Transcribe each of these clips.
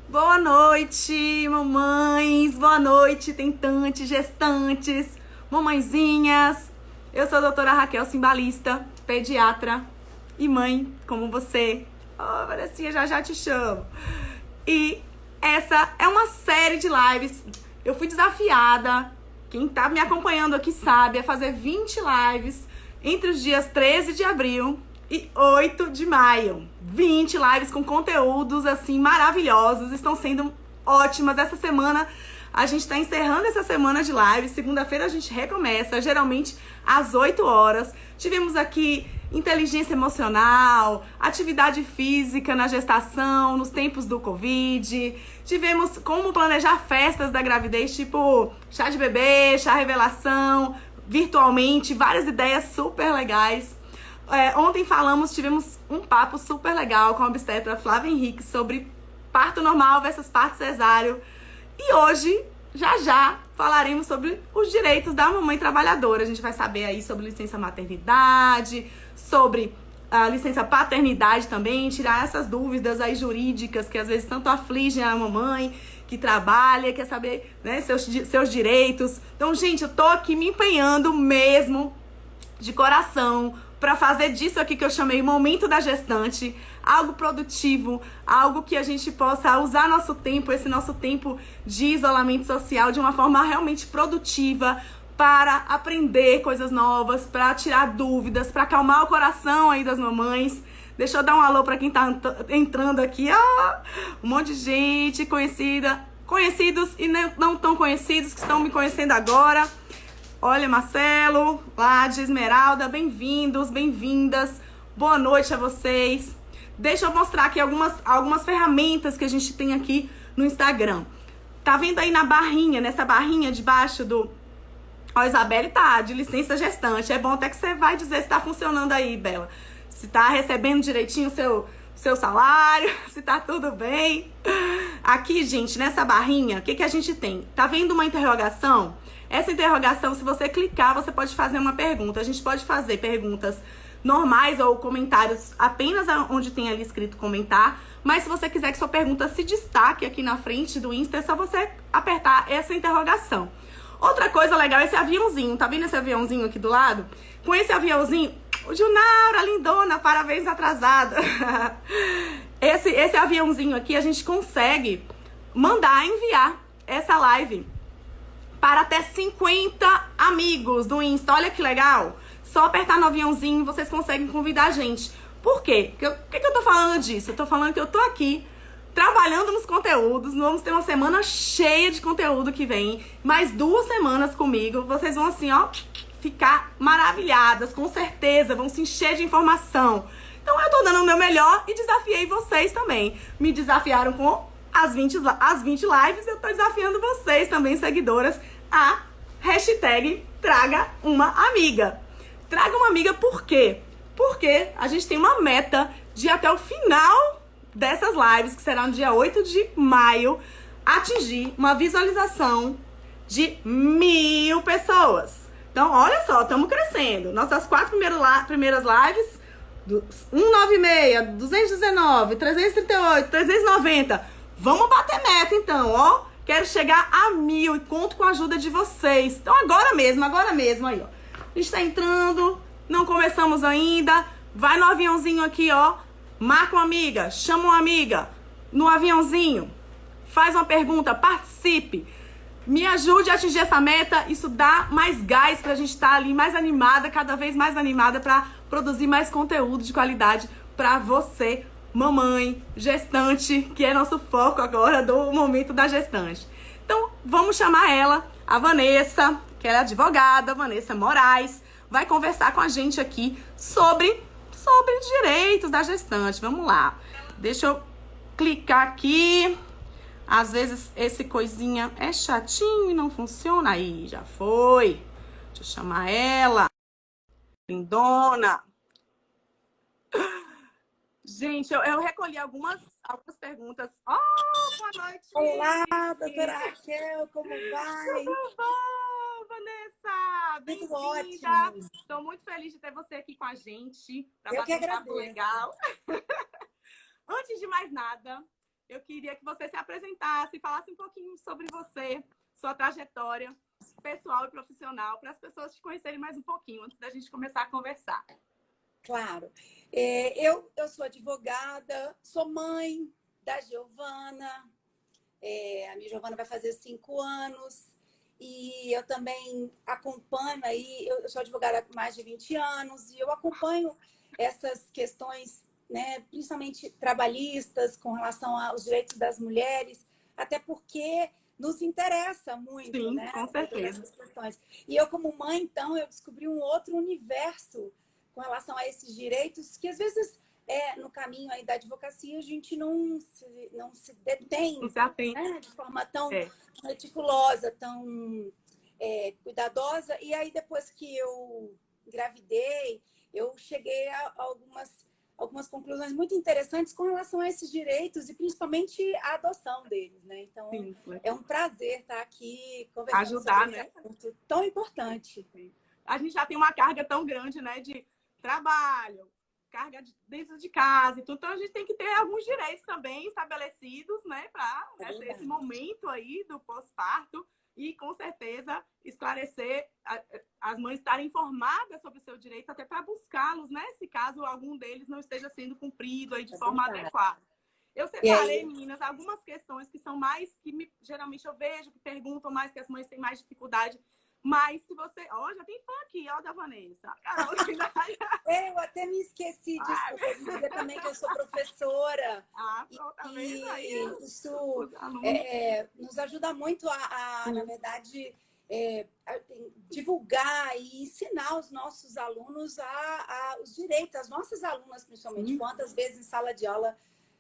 Boa noite, mamães. Boa noite, tentantes, gestantes, mamãezinhas. Eu sou a doutora Raquel Cimbalista, pediatra e mãe, como você. Oh, Vanessa, já te chamo. E essa é uma série de lives. Eu fui desafiada, quem tá me acompanhando aqui sabe, a fazer 20 lives entre os dias 13 de abril e 8 de maio. 20 lives com conteúdos assim maravilhosos, estão sendo ótimas. Essa semana a gente está encerrando essa semana de lives. Segunda-feira a gente recomeça, geralmente às 8 horas. Tivemos aqui inteligência emocional, atividade física na gestação, nos tempos do Covid. Tivemos como planejar festas da gravidez, tipo chá de bebê, chá revelação, virtualmente, várias ideias super legais. Ontem tivemos um papo super legal com a obstetra Flávia Henrique sobre parto normal versus parto cesáreo. E hoje, já falaremos sobre os direitos da mamãe trabalhadora. A gente vai saber aí sobre licença maternidade, sobre a licença paternidade também, tirar essas dúvidas aí jurídicas que às vezes tanto afligem a mamãe que trabalha, quer saber, né, seus direitos. Então, gente, eu tô aqui me empenhando mesmo de coração para fazer disso aqui que eu chamei momento da gestante, algo produtivo, algo que a gente possa usar nosso tempo, esse nosso tempo de isolamento social de uma forma realmente produtiva, para aprender coisas novas, para tirar dúvidas, para acalmar o coração aí das mamães. Deixa eu dar um alô para quem tá entrando aqui. Um monte de gente conhecida, conhecidos e não tão conhecidos que estão me conhecendo agora. Olha, Marcelo, Lade, Esmeralda, bem-vindos, bem-vindas. Boa noite a vocês. Deixa eu mostrar aqui algumas ferramentas que a gente tem aqui no Instagram. Tá vendo aí na barrinha, nessa barrinha debaixo do... Ó, Isabelle tá de licença gestante. É bom até que você vai dizer se tá funcionando aí, Bela. Se tá recebendo direitinho o seu salário, se tá tudo bem. Aqui, gente, nessa barrinha, o que a gente tem? Tá vendo uma interrogação? Essa interrogação, se você clicar, você pode fazer uma pergunta. A gente pode fazer perguntas normais ou comentários apenas onde tem ali escrito comentar. Mas se você quiser que sua pergunta se destaque aqui na frente do Insta, é só você apertar essa interrogação. Outra coisa legal é esse aviãozinho. Tá vendo esse aviãozinho aqui do lado? Com esse aviãozinho, o Junaura, lindona, parabéns atrasada. Esse aviãozinho aqui, a gente consegue enviar essa live para até 50 amigos do Insta. Olha que legal. Só apertar no aviãozinho, vocês conseguem convidar a gente. Por quê? Por que eu tô falando disso? Eu tô falando que eu tô aqui trabalhando nos conteúdos. Vamos ter uma semana cheia de conteúdo que vem. Mais 2 semanas comigo. Vocês vão assim, ó, ficar maravilhadas. Com certeza, vão se encher de informação. Então eu tô dando o meu melhor e desafiei vocês também. Me desafiaram com as 20 lives, eu tô desafiando vocês também, seguidoras, a hashtag Traga uma Amiga. Traga uma amiga por quê? Porque a gente tem uma meta de até o final dessas lives, que será no dia 8 de maio, atingir uma visualização de 1000 pessoas. Então, olha só, estamos crescendo. Nossas 4 primeiras lives, 196, 219, 338, 390... Vamos bater meta, então, ó. Quero chegar a 1000 e conto com a ajuda de vocês. Então, agora mesmo, aí, ó. A gente tá entrando, não começamos ainda. Vai no aviãozinho aqui, ó. Marca uma amiga, chama uma amiga. No aviãozinho, faz uma pergunta, participe. Me ajude a atingir essa meta. Isso dá mais gás pra gente estar ali mais animada, cada vez mais animada pra produzir mais conteúdo de qualidade pra você, mamãe, gestante, que é nosso foco agora do momento da gestante. Então, vamos chamar ela, a Vanessa, que ela é advogada, Vanessa Moraes, vai conversar com a gente aqui sobre direitos da gestante. Vamos lá. Deixa eu clicar aqui. Às vezes esse coisinha é chatinho e não funciona. Aí, já foi. Deixa eu chamar ela. Lindona. Gente, eu recolhi algumas perguntas. Oh, boa noite! Olá, doutora Raquel, como vai? Tudo bom, Vanessa? Tudo Bem-vinda! ótimo. Estou muito feliz de ter você aqui com a gente. Eu que Bater um papo agradeço. legal. Antes de mais nada, eu queria que você se apresentasse, falasse um pouquinho sobre você, sua trajetória pessoal e profissional, para as pessoas te conhecerem mais um pouquinho, antes da gente começar a conversar. Claro. Eu sou advogada, sou mãe da Giovana. A minha Giovana vai fazer 5 anos. E eu também acompanho aí, eu sou advogada há mais de 20 anos, e eu acompanho essas questões, né, principalmente trabalhistas, com relação aos direitos das mulheres, até porque nos interessa muito, Sim, né, com todas certeza. essas questões. E eu, como mãe, então, eu descobri um outro universo com relação a esses direitos, que às vezes, no caminho aí da advocacia, a gente não se detém, Não se atende. né, de forma tão É. meticulosa, tão cuidadosa. E aí, depois que eu engravidei, eu cheguei a algumas conclusões muito interessantes com relação a esses direitos e principalmente a adoção deles, né? Então, Sim, é um prazer estar aqui conversando sobre ajudar, esse né? assunto tão importante. A gente já tem uma carga tão grande, né, de trabalho, carga dentro de casa e tudo, então a gente tem que ter alguns direitos também estabelecidos, né, para esse momento aí do pós-parto e, com certeza, esclarecer, as mães estarem informadas sobre o seu direito, até para buscá-los, né, se caso algum deles não esteja sendo cumprido aí de forma adequada. Eu separei, meninas, algumas questões que são mais, geralmente eu vejo, que perguntam mais, que as mães têm mais dificuldade. Mas se você... Ó, já tem fã aqui, ó, da Vanessa. Carolina. Eu até me esqueci, desculpa, de dizer também que eu sou professora. Pronto, tá vendo aí? E isso nos ajuda muito na verdade, a divulgar e ensinar os nossos alunos os direitos, as nossas alunas, principalmente. Quantas vezes em sala de aula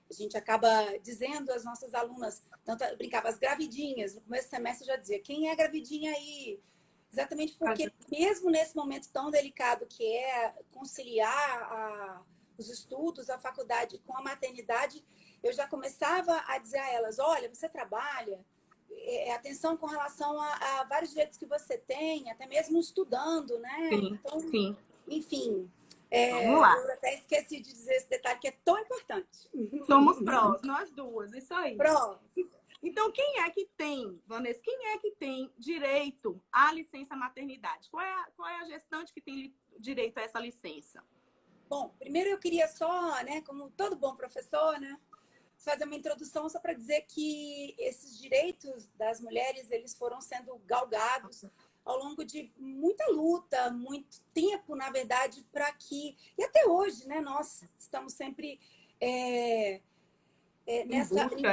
a gente acaba dizendo às nossas alunas, tanto eu brincava, as gravidinhas, no começo do semestre eu já dizia, quem é gravidinha aí? Exatamente porque, mesmo nesse momento tão delicado que é conciliar os estudos, a faculdade com a maternidade, eu já começava a dizer a elas, olha, você trabalha, atenção com relação a vários direitos que você tem, até mesmo estudando, né? Sim, então, sim. Enfim, Vamos lá. eu até esqueci de dizer esse detalhe que é tão importante. Somos prós, nós duas, isso aí. Prós. Então, quem é que tem, Vanessa, quem é que tem direito à licença maternidade? Qual é a gestante que tem direito a essa licença? Bom, primeiro eu queria só, né, como todo bom professor, né, fazer uma introdução só para dizer que esses direitos das mulheres, eles foram sendo galgados ao longo de muita luta, muito tempo, na verdade, para que... E até hoje, né, nós estamos sempre... em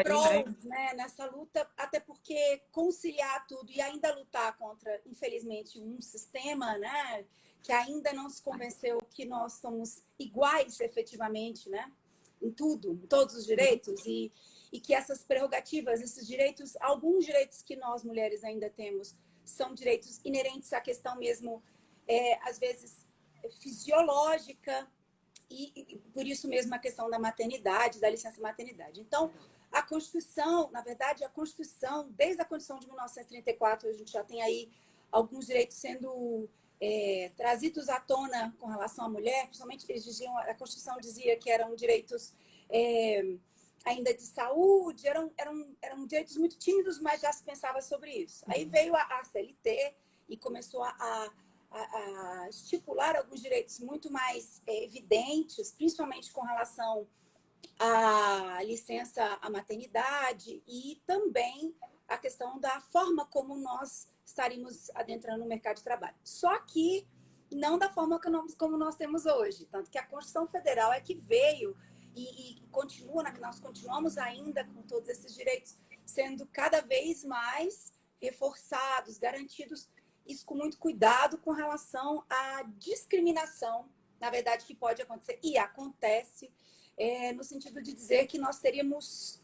prol, né, nessa luta, até porque conciliar tudo e ainda lutar contra, infelizmente, um sistema, né, que ainda não se convenceu que nós somos iguais efetivamente, né, em tudo, em todos os direitos, e que essas prerrogativas, esses direitos, alguns direitos que nós mulheres ainda temos, são direitos inerentes à questão mesmo, às vezes, fisiológica, e por isso mesmo a questão da maternidade, da licença maternidade. Então, a Constituição, na verdade, a Constituição, desde a Constituição de 1934, a gente já tem aí alguns direitos sendo trazidos à tona com relação à mulher, principalmente eles diziam, a Constituição dizia que eram direitos ainda de saúde, eram direitos muito tímidos, mas já se pensava sobre isso. Aí veio a CLT e começou a estipular alguns direitos muito mais evidentes, principalmente com relação à licença à maternidade e também a questão da forma como nós estaríamos adentrando no mercado de trabalho. Só que não da forma como nós temos hoje. Tanto que a Constituição Federal é que veio e continua, que nós continuamos ainda com todos esses direitos sendo cada vez mais reforçados, garantidos, isso com muito cuidado com relação à discriminação, na verdade, que pode acontecer e acontece, no sentido de dizer que nós teríamos,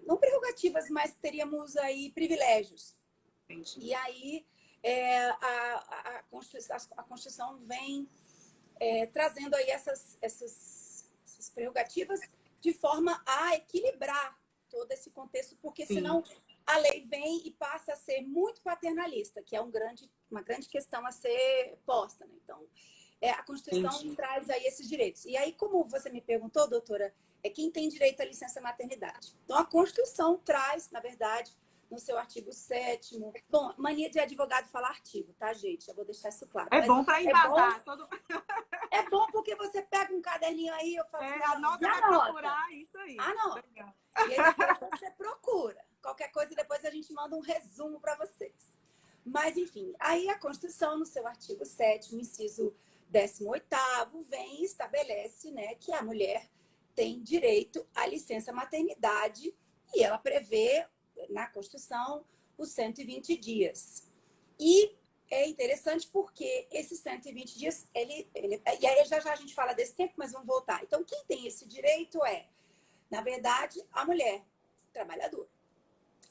não prerrogativas, mas teríamos aí privilégios. Entendi. E aí a Constituição vem trazendo aí essas prerrogativas de forma a equilibrar todo esse contexto, porque senão a lei vem e passa a ser muito paternalista, que é uma grande questão a ser posta, né? Então, a Constituição Entendi. traz aí esses direitos. E aí, como você me perguntou, doutora, é quem tem direito à licença maternidade. Então, a Constituição traz, na verdade, no seu artigo 7º. Bom, mania de advogado falar artigo, tá, gente? Eu vou deixar isso claro. É Mas bom para é bom, embasar. é bom porque você pega um caderninho aí, eu falo assim, A nota vai anota. procurar isso aí. Anota. Legal. E aí depois você procura. Qualquer coisa, depois a gente manda um resumo para vocês. Mas, enfim, aí a Constituição, no seu artigo 7º, inciso 18º, vem e estabelece, né, que a mulher tem direito à licença maternidade e ela prevê, na Constituição, os 120 dias. E é interessante porque esses 120 dias, e aí já a gente fala desse tempo, mas vamos voltar. Então, quem tem esse direito é, na verdade, a mulher trabalhadora.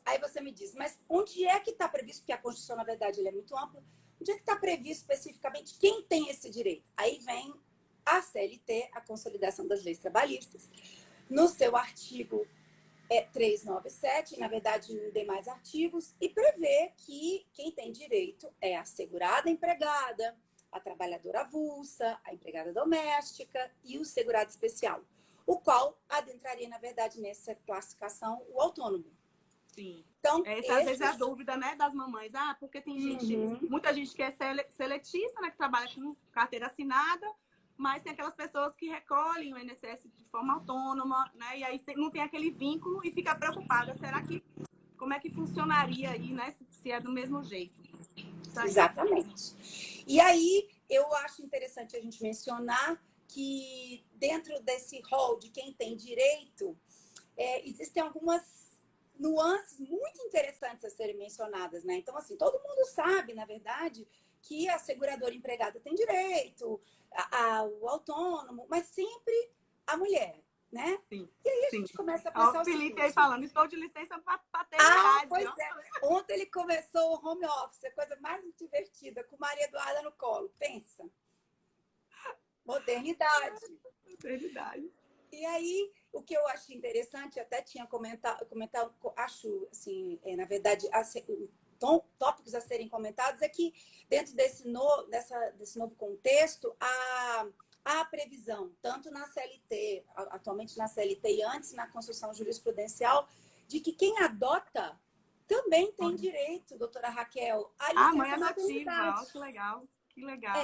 Aí você me diz, mas onde é que está previsto, porque a Constituição, na verdade, ele é muito ampla, onde é que está previsto especificamente quem tem esse direito? Aí vem a CLT, a Consolidação das Leis Trabalhistas, no seu artigo 397, na verdade, não tem mais artigos, e prevê que quem tem direito é a segurada empregada, a trabalhadora avulsa, a empregada doméstica e o segurado especial, o qual adentraria, na verdade, nessa classificação, o autônomo. Sim. Então, Às vezes é a dúvida, né, das mamães. Porque tem gente, muita gente que é seletista, né, que trabalha com carteira assinada, mas tem aquelas pessoas que recolhem o INSS de forma autônoma, né, e aí não tem aquele vínculo e fica preocupada. Como é que funcionaria aí, né, se é do mesmo jeito? Exatamente. E aí, eu acho interessante a gente mencionar que dentro desse rol de quem tem direito, existem algumas nuances muito interessantes a serem mencionadas, né? Então, assim, todo mundo sabe, na verdade, que a seguradora empregada tem direito, o autônomo, mas sempre a mulher, né? Sim. E aí a gente começa a pensar o o Felipe seguinte, aí falando, estou de licença paternidade. pois é. Ontem ele começou o home office, a coisa mais divertida, com Maria Eduarda no colo. Pensa. Modernidade. Modernidade. E aí, o que eu achei interessante, até tinha comentado, acho, assim, na verdade, tópicos a serem comentados, é que dentro desse novo contexto, há previsão, tanto na CLT, atualmente na CLT e antes na construção jurisprudencial, de que quem adota também tem direito, doutora Raquel, à licença mãe maternidade. adotiva, que legal, que legal.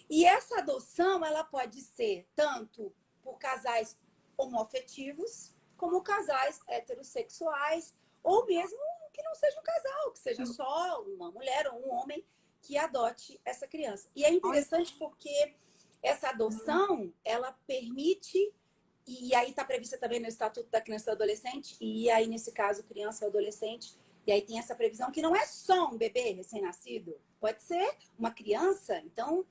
E essa adoção, ela pode ser tanto por casais homoafetivos, como casais heterossexuais, ou mesmo que não seja um casal, que seja só uma mulher ou um homem que adote essa criança. E é interessante porque essa adoção, ela permite, e aí está prevista também no Estatuto da Criança e do Adolescente, e aí nesse caso criança ou adolescente, e aí tem essa previsão que não é só um bebê recém-nascido, pode ser uma criança, então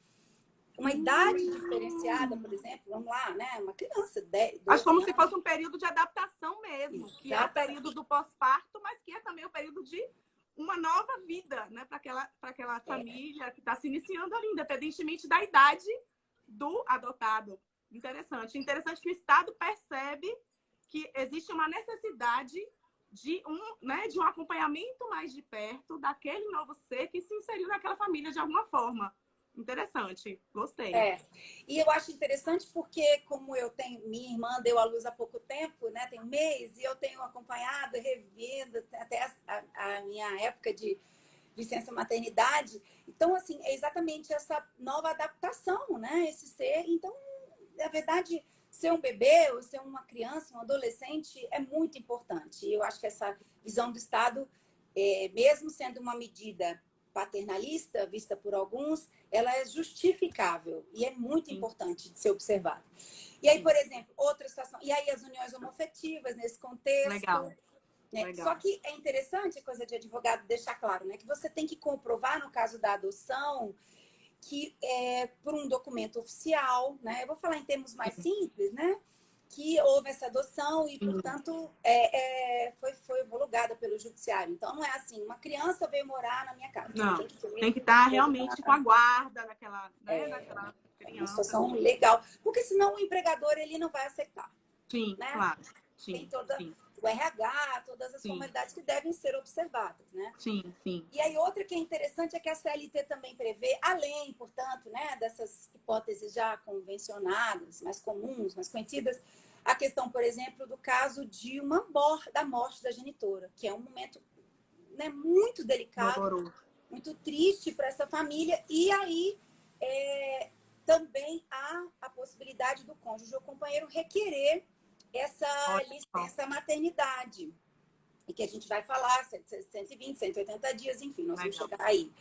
uma idade diferenciada, por exemplo, vamos lá, né? Uma criança, 10, 12 Acho como anos. se fosse um período de adaptação mesmo, que é o período do pós-parto, mas que é também o período de uma nova vida, né? Para aquela família que está se iniciando ali, independentemente da idade do adotado. Interessante. Interessante que o Estado percebe que existe uma necessidade de um acompanhamento mais de perto daquele novo ser que se inseriu naquela família de alguma forma. Interessante, gostei. E eu acho interessante porque, como eu tenho, minha irmã deu à luz há pouco tempo, né? Tem um mês, e eu tenho acompanhado, revendo até a minha época de licença maternidade. Então, assim, é exatamente essa nova adaptação, né? Esse ser. Então, na verdade, ser um bebê ou ser uma criança, um adolescente, é muito importante. E eu acho que essa visão do Estado, mesmo sendo uma medida paternalista, vista por alguns, ela é justificável e é muito importante de ser observada. E aí, por exemplo, outra situação, e aí as uniões homoafetivas nesse contexto. Legal. Né? Legal. Só que é interessante, coisa de advogado, deixar claro, né, que você tem que comprovar, no caso da adoção, que por um documento oficial, né, eu vou falar em termos mais simples, né, que houve essa adoção e, portanto, foi homologada pelo judiciário. Então, não é assim, uma criança veio morar na minha casa. Não, tem que estar realmente com a guarda daquela criança. Uma situação legal, porque senão o empregador ele não vai aceitar. Sim, né? claro. tem toda o RH, todas as formalidades que devem ser observadas, né? Sim, sim. E aí outra que é interessante é que a CLT também prevê, além, portanto, né, dessas hipóteses já convencionadas, mais comuns, mais conhecidas, a questão, por exemplo, do caso de da morte da genitora, que é um momento, né, muito delicado, muito triste para essa família. E aí também há a possibilidade do cônjuge ou companheiro requerer essa licença maternidade. E que a gente vai falar, 120, 180 dias, enfim, nós vamos chegar aí.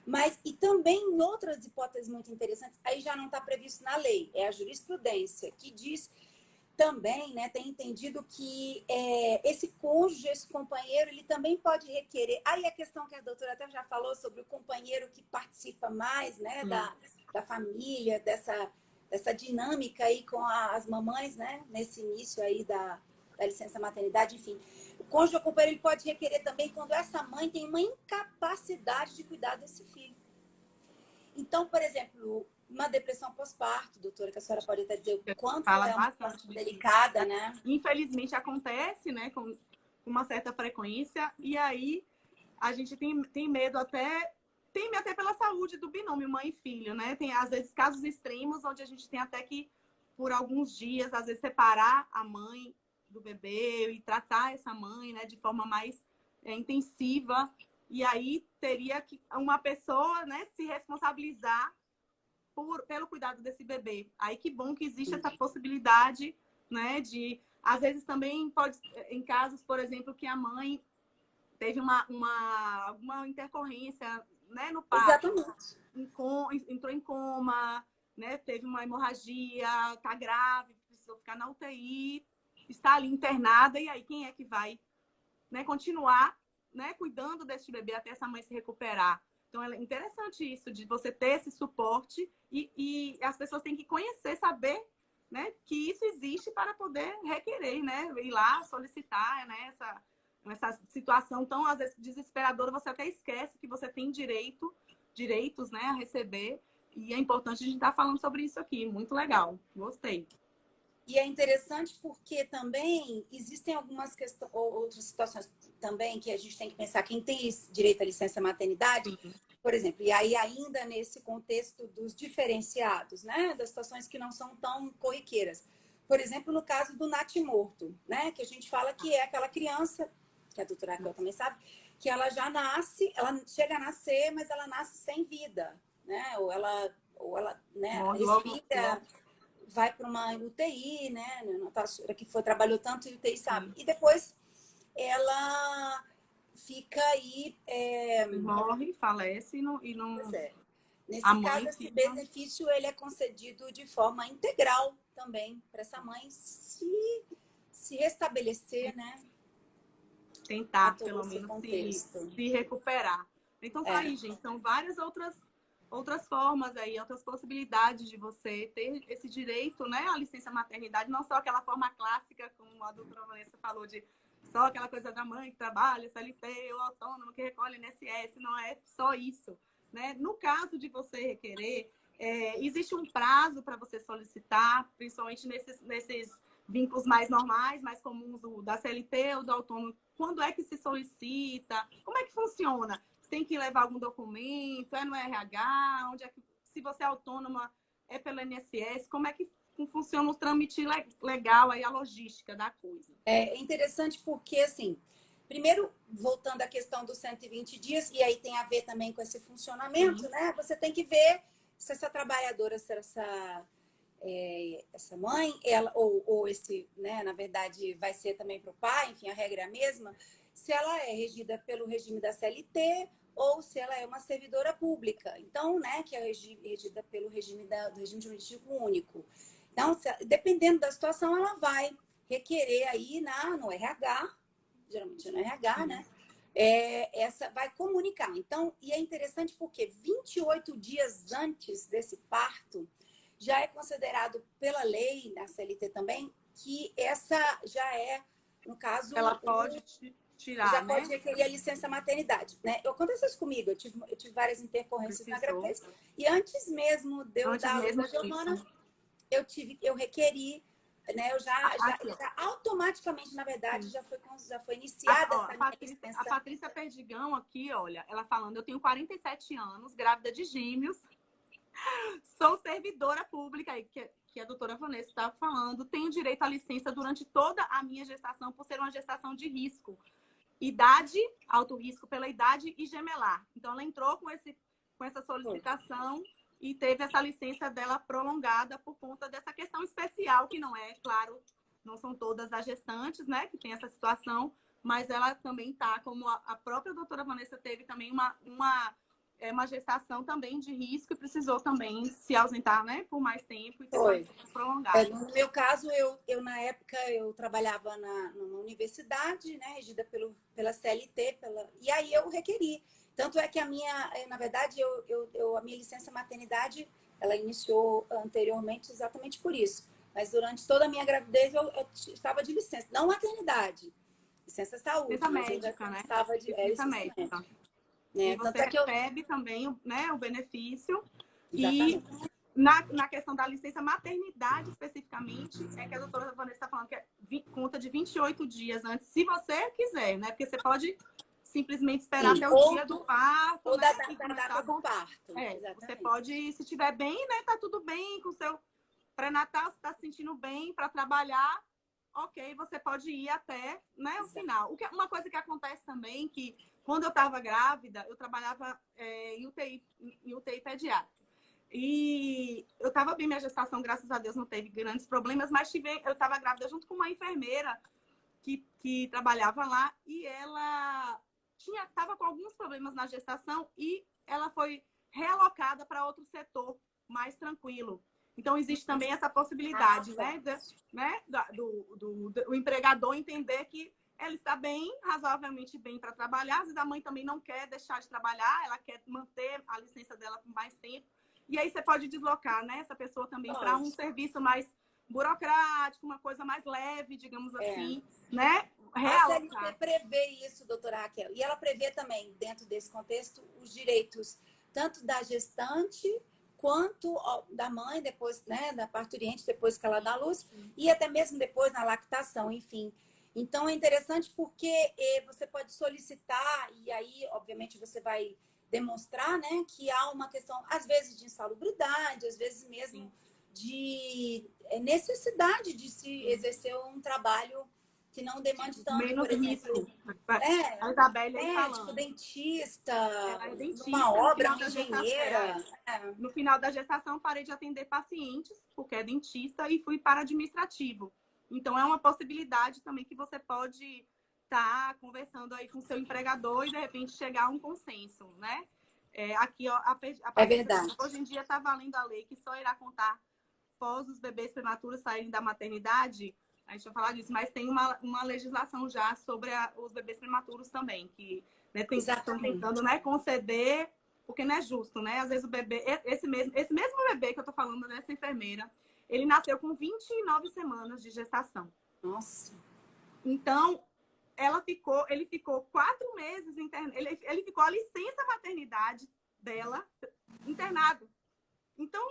Mas, e também em outras hipóteses muito interessantes, aí já não está previsto na lei, é a jurisprudência, que diz também, né, tem entendido que esse cônjuge, esse companheiro, ele também pode requerer. Aí a questão que a doutora até já falou sobre o companheiro que participa mais, né, da família, dessa dinâmica aí com as mamães, né, nesse início aí da licença maternidade, enfim. O cônjuge ou companheiro ele pode requerer também quando essa mãe tem uma incapacidade de cuidar desse filho. Então, por exemplo, uma depressão pós-parto, doutora, que a senhora pode até dizer o quanto ela é uma situação delicada, né? Infelizmente acontece, né, com uma certa frequência, e aí a gente tem medo até pela saúde do binômio mãe e filho, né? Tem, às vezes, casos extremos onde a gente tem até que, por alguns dias, às vezes, separar a mãe do bebê e tratar essa mãe, né, de forma mais intensiva. E aí teria que uma pessoa, né, se responsabilizar pelo cuidado desse bebê. Aí que bom que existe essa possibilidade, né, de... Às vezes também pode, em casos, por exemplo, que a mãe teve uma intercorrência, né, no parto. Exatamente. Entrou em coma, né, teve uma hemorragia, tá grave, precisou ficar na UTI, está ali internada, e aí quem é que vai, né, continuar, né, cuidando desse bebê até essa mãe se recuperar? Então, é interessante isso, de você ter esse suporte e as pessoas têm que conhecer, saber, né, que isso existe para poder requerer, né, ir lá solicitar, né, essa situação tão, às vezes, desesperadora, você até esquece que você tem direitos, né, a receber. E é importante a gente estar falando sobre isso aqui. Muito legal. Gostei. E é interessante porque também existem algumas outras situações também que a gente tem que pensar. Quem tem direito à licença maternidade, por exemplo, e aí ainda nesse contexto dos diferenciados, né? Das situações que não são tão corriqueiras. Por exemplo, no caso do natimorto, né? Que a gente fala que é aquela criança, que a doutora Raquel também sabe, que ela já nasce, ela chega a nascer, mas ela nasce sem vida, né? Ou ela né, respira... vai para uma UTI, né? Natasha, que trabalhou tanto em UTI, sabe? E depois ela fica aí... morre, falece e não... Pois é. Nesse caso, esse benefício ele é concedido de forma integral também para essa mãe se restabelecer, né? Tentar, pelo menos, se recuperar. Então, tá aí, gente. São várias outras formas aí, outras possibilidades de você ter esse direito, né, à licença maternidade, não só aquela forma clássica, como a doutora Vanessa falou, de só aquela coisa da mãe que trabalha, CLT ou autônomo que recolhe INSS, não é só isso, né? No caso de você requerer, existe um prazo para você solicitar, principalmente nesses vínculos mais normais, mais comuns da CLT ou do autônomo. Quando é que se solicita? Como é que funciona? Tem que levar algum documento? É no RH? Onde é que, se você é autônoma, é pelo INSS? Como é que funciona o trâmite legal, aí, a logística da coisa? É interessante porque, assim, primeiro, voltando à questão dos 120 dias, e aí tem a ver também com esse funcionamento, né? Você tem que ver se essa trabalhadora, se essa mãe, ela, ou esse, né, na verdade, vai ser também para o pai, enfim, a regra é a mesma, se ela é regida pelo regime da CLT ou se ela é uma servidora pública. Então, né, que é regida pelo regime do regime jurídico único. Então, dependendo da situação, ela vai requerer aí no RH, geralmente no RH, né? Vai comunicar. Então, e é interessante porque 28 dias antes desse parto, já é considerado pela lei, na CLT também, que essa já é, no caso... Ela pode tirar, já pode requerer a licença maternidade, né? Aconteceu isso comigo, eu tive várias intercorrências na gravidez. E antes mesmo de eu dar a luz à Giovana, eu requeri né? Aqui, ó. Já automaticamente, na verdade, Sim. já foi iniciada Ó, essa minha a licença. Patrícia Perdigão aqui, olha, ela falando, eu tenho 47 anos, grávida de gêmeos, sou servidora pública, que a doutora Vanessa estava falando, tenho direito à licença durante toda a minha gestação, por ser uma gestação de risco. Idade, alto risco pela idade e gemelar. Então, ela entrou com essa solicitação e teve essa licença dela prolongada por conta dessa questão especial, que não é, claro, não são todas as gestantes, né, que tem essa situação, mas ela também está, como a própria doutora Vanessa teve também uma gestação também de risco e precisou também se ausentar, né, por mais tempo e ter uma licença prolongada. No meu caso, eu na época, eu trabalhava numa universidade, né, regida pela CLT, e aí eu requeri. Tanto é que a minha, na verdade, a minha licença maternidade, ela iniciou anteriormente exatamente por isso. Mas durante toda a minha gravidez, eu estava de licença. Não maternidade, licença saúde. Licença médica, né? Estava de licença médica. Né? E você recebe também, né, o benefício. Exatamente. E na questão da licença maternidade, especificamente, é que a doutora Vanessa está falando que conta de 28 dias antes, se você quiser, né? Porque você pode simplesmente esperar até o dia do parto. Ou né? da data do parto. Você pode, se estiver bem, né? Tá tudo bem com o seu pré-natal, você está se sentindo bem para trabalhar, ok, você pode ir até, né, o final. Uma coisa que acontece também, que quando eu estava grávida, eu trabalhava em UTI pediátrica. E eu estava bem, minha gestação, graças a Deus, não teve grandes problemas, mas eu estava grávida junto com uma enfermeira que trabalhava lá e ela estava com alguns problemas na gestação e ela foi realocada para outro setor mais tranquilo. Então, existe também essa possibilidade, do empregador entender que ela está bem, razoavelmente bem para trabalhar. Às vezes a mãe também não quer deixar de trabalhar, ela quer manter a licença dela por mais tempo. E aí você pode deslocar, né, essa pessoa também para um serviço mais burocrático, uma coisa mais leve, digamos assim, né? A CLT prevê isso, doutora Raquel. E ela prevê também, dentro desse contexto, os direitos tanto da gestante quanto da mãe, depois, né, da parturiente, depois que ela dá luz, e até mesmo depois na lactação, enfim. Então, é interessante porque você pode solicitar, e aí, obviamente, você vai demonstrar, né, que há uma questão, às vezes, de insalubridade, às vezes mesmo de necessidade de se exercer um trabalho que não demande tanto, menos por exemplo, risco. A Isabelle aí médico, falando. dentista, Ela é dentista, uma obra, uma engenheira. No final da gestação, parei de atender pacientes, porque é dentista, e fui para administrativo. Então, é uma possibilidade também que você pode estar conversando aí com o seu empregador e, de repente, chegar a um consenso, né? Aqui, ó, É verdade. Hoje em dia está valendo a lei que só irá contar após os bebês prematuros saírem da maternidade. A gente vai falar disso, mas tem uma legislação já sobre os bebês prematuros também, que estão tentando, né, conceder, porque não é justo, né? Às vezes o bebê, esse mesmo bebê que eu tô falando dessa enfermeira, ele nasceu com 29 semanas de gestação. Nossa. Então, ele ficou 4 meses internado, ele ficou a licença maternidade dela internado. Então,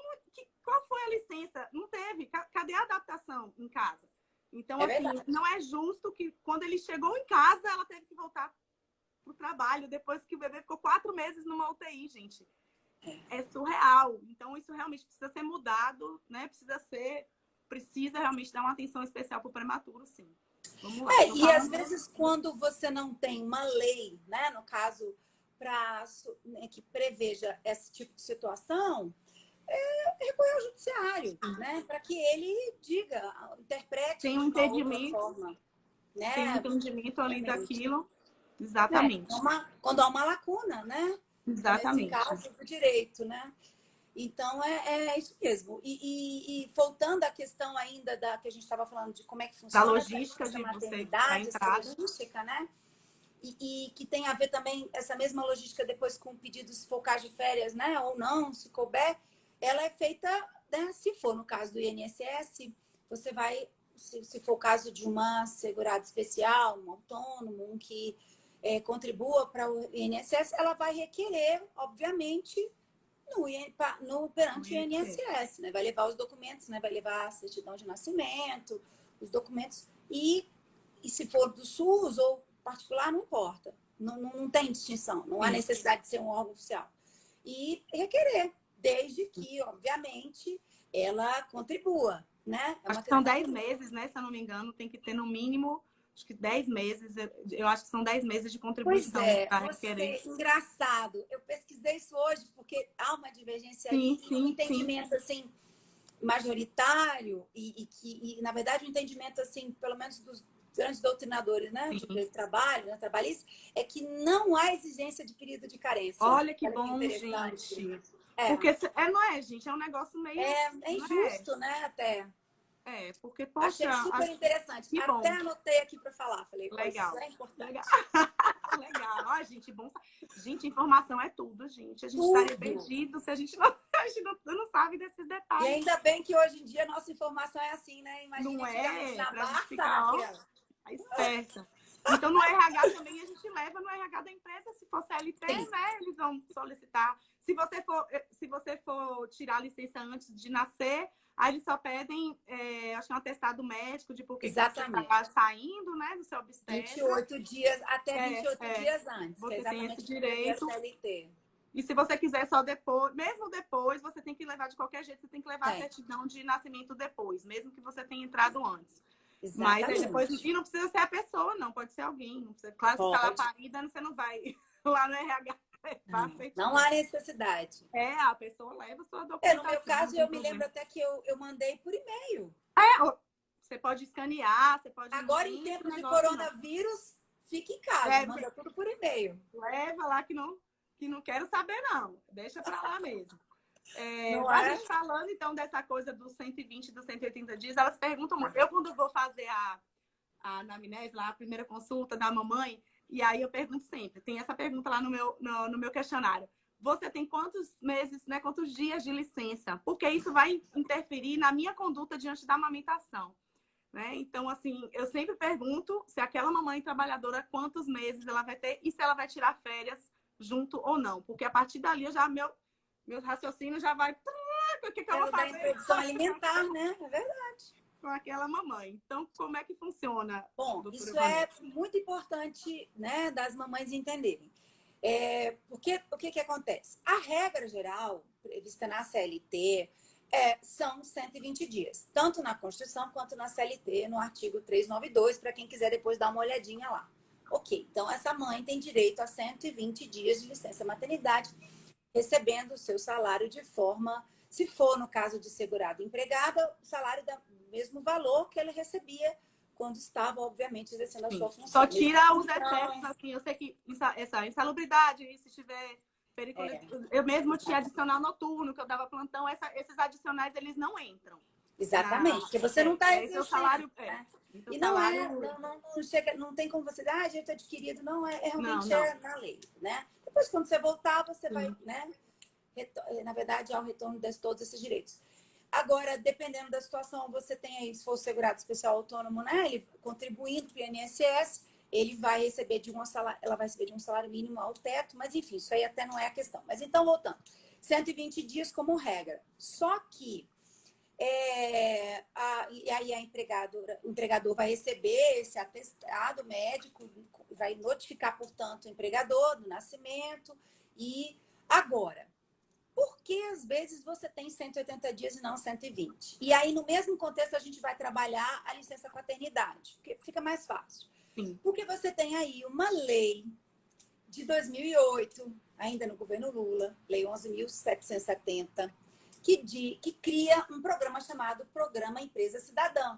qual foi a licença? Não teve. Cadê a adaptação em casa? Então, assim, não é justo que quando ele chegou em casa, ela teve que voltar para o trabalho, depois que o bebê ficou 4 meses numa UTI, gente. É surreal. Então, isso realmente precisa ser mudado, né? Precisa realmente dar uma atenção especial para o prematuro, sim. Vamos lá. E às vezes, quando você não tem uma lei, né, no caso, que preveja esse tipo de situação, recorrer ao judiciário, né? Para que ele interprete tem um entendimento, forma, né? Tem um entendimento ali daquilo. Exatamente. Quando há uma lacuna, né? Exatamente. Nesse caso do direito, né? Então, é isso mesmo. E voltando à questão ainda que a gente estava falando de como é que funciona da logística essa de maternidade, você essa logística, né? E que tem a ver também, essa mesma logística depois com pedidos focais de férias, né? Ou não, se couber, ela é feita, né? Se for no caso do INSS, você vai, se for o caso de uma segurada especial, um autônomo, um que contribua para o INSS, ela vai requerer, obviamente, perante o INSS, né? Vai levar os documentos, né? Vai levar a certidão de nascimento, os documentos. E se for do SUS ou particular, não importa. Não tem distinção. Não há necessidade de ser um órgão oficial. E requerer, desde que, obviamente, ela contribua, né? Acho que são 10 meses, né? Se eu não me engano, tem que ter no mínimo, acho que 10 meses. Eu acho que são 10 meses de contribuição para requerer. Engraçado. Eu pesquisei isso hoje porque há uma divergência aí e um entendimento assim majoritário e na verdade um entendimento assim, pelo menos dos grandes doutrinadores, né, de trabalho, né, trabalhista, é que não há exigência de período de carência. Olha que bom, gente. Porque não é, gente, é um negócio meio... É injusto, né, até. Porque, poxa... Achei super interessante. Até anotei aqui para falar. Falei, legal. Isso é importante. Legal. Legal. Gente, bom. Gente, informação é tudo, gente. A gente estaria perdido se a gente não sabe desses detalhes. E ainda bem que hoje em dia a nossa informação é assim, né? Imagina não antigamente na Barça, ficar, esperta. Então, no RH também a gente leva no RH da empresa, se for CLT, né? Eles vão solicitar. Se você for tirar a licença antes de nascer, aí eles só pedem, acho que um atestado médico de por que você está saindo, né, do seu obstetra. 28 dias, até 28 dias antes. Você que tem esse direito. CLT. E se você quiser só depois, mesmo depois, você tem que levar de qualquer jeito, você tem que levar a certidão de nascimento depois, mesmo que você tenha entrado antes. Exatamente. Mas aí depois, e não precisa ser a pessoa, não, pode ser alguém. Não precisa, claro, se tá lá parida, você não vai lá no RH. Não há necessidade. A pessoa leva a sua documentação. No meu caso, eu me lembro até que eu mandei por e-mail. Você pode escanear, você pode... Agora, em tempo de coronavírus, fique em casa, manda tudo por e-mail. Leva lá que não quero saber, não. Deixa pra lá mesmo. A gente falando, então, dessa coisa dos 120, dos 180 dias, elas perguntam muito. Eu, quando vou fazer a anamnese, lá, a primeira consulta da mamãe, e aí eu pergunto sempre, tem essa pergunta lá no meu questionário. Você tem quantos meses, né, quantos dias de licença? Porque isso vai interferir na minha conduta diante da amamentação. Né? Então, assim, eu sempre pergunto se aquela mamãe trabalhadora, quantos meses ela vai ter e se ela vai tirar férias junto ou não. Porque a partir dali, meu raciocínio já vai... O que eu vou fazer? Introdução alimentar, né? É verdade. Com aquela mamãe. Então, como é que funciona? Bom, isso é muito importante, né, das mamães entenderem. Porque o que acontece? A regra geral, prevista na CLT, são 120 dias. Tanto na Constituição quanto na CLT, no artigo 392, para quem quiser depois dar uma olhadinha lá. Ok, então essa mãe tem direito a 120 dias de licença maternidade, recebendo o seu salário de forma, se for no caso de segurado empregada, o salário do mesmo valor que ele recebia quando estava, obviamente, exercendo a sua função. Só tira os excessos, assim, eu sei que essa insalubridade, se tiver periculosidade, eu mesmo tinha adicional noturno, que eu dava plantão, esses adicionais, eles não entram. Exatamente, porque você não está exercendo. Salário, e não tem como você dar, jeito adquirido, não realmente na lei, né? Depois, quando você voltar, você vai, né? Na verdade, ao retorno de todos esses direitos. Agora, dependendo da situação, você tem aí, se for segurado especial autônomo, né? Ele contribuindo para o INSS, ele vai receber ela vai receber de um salário mínimo ao teto, mas enfim, isso aí até não é a questão. Mas então, voltando, 120 dias como regra. Só que e aí o empregador vai receber esse atestado médico, vai notificar, portanto, o empregador do nascimento. E agora, por que às vezes você tem 180 dias e não 120? E aí, no mesmo contexto, a gente vai trabalhar a licença paternidade, porque fica mais fácil. Sim. Porque você tem aí uma lei de 2008, ainda no governo Lula, Lei 11.770, que cria um programa chamado Programa Empresa Cidadã.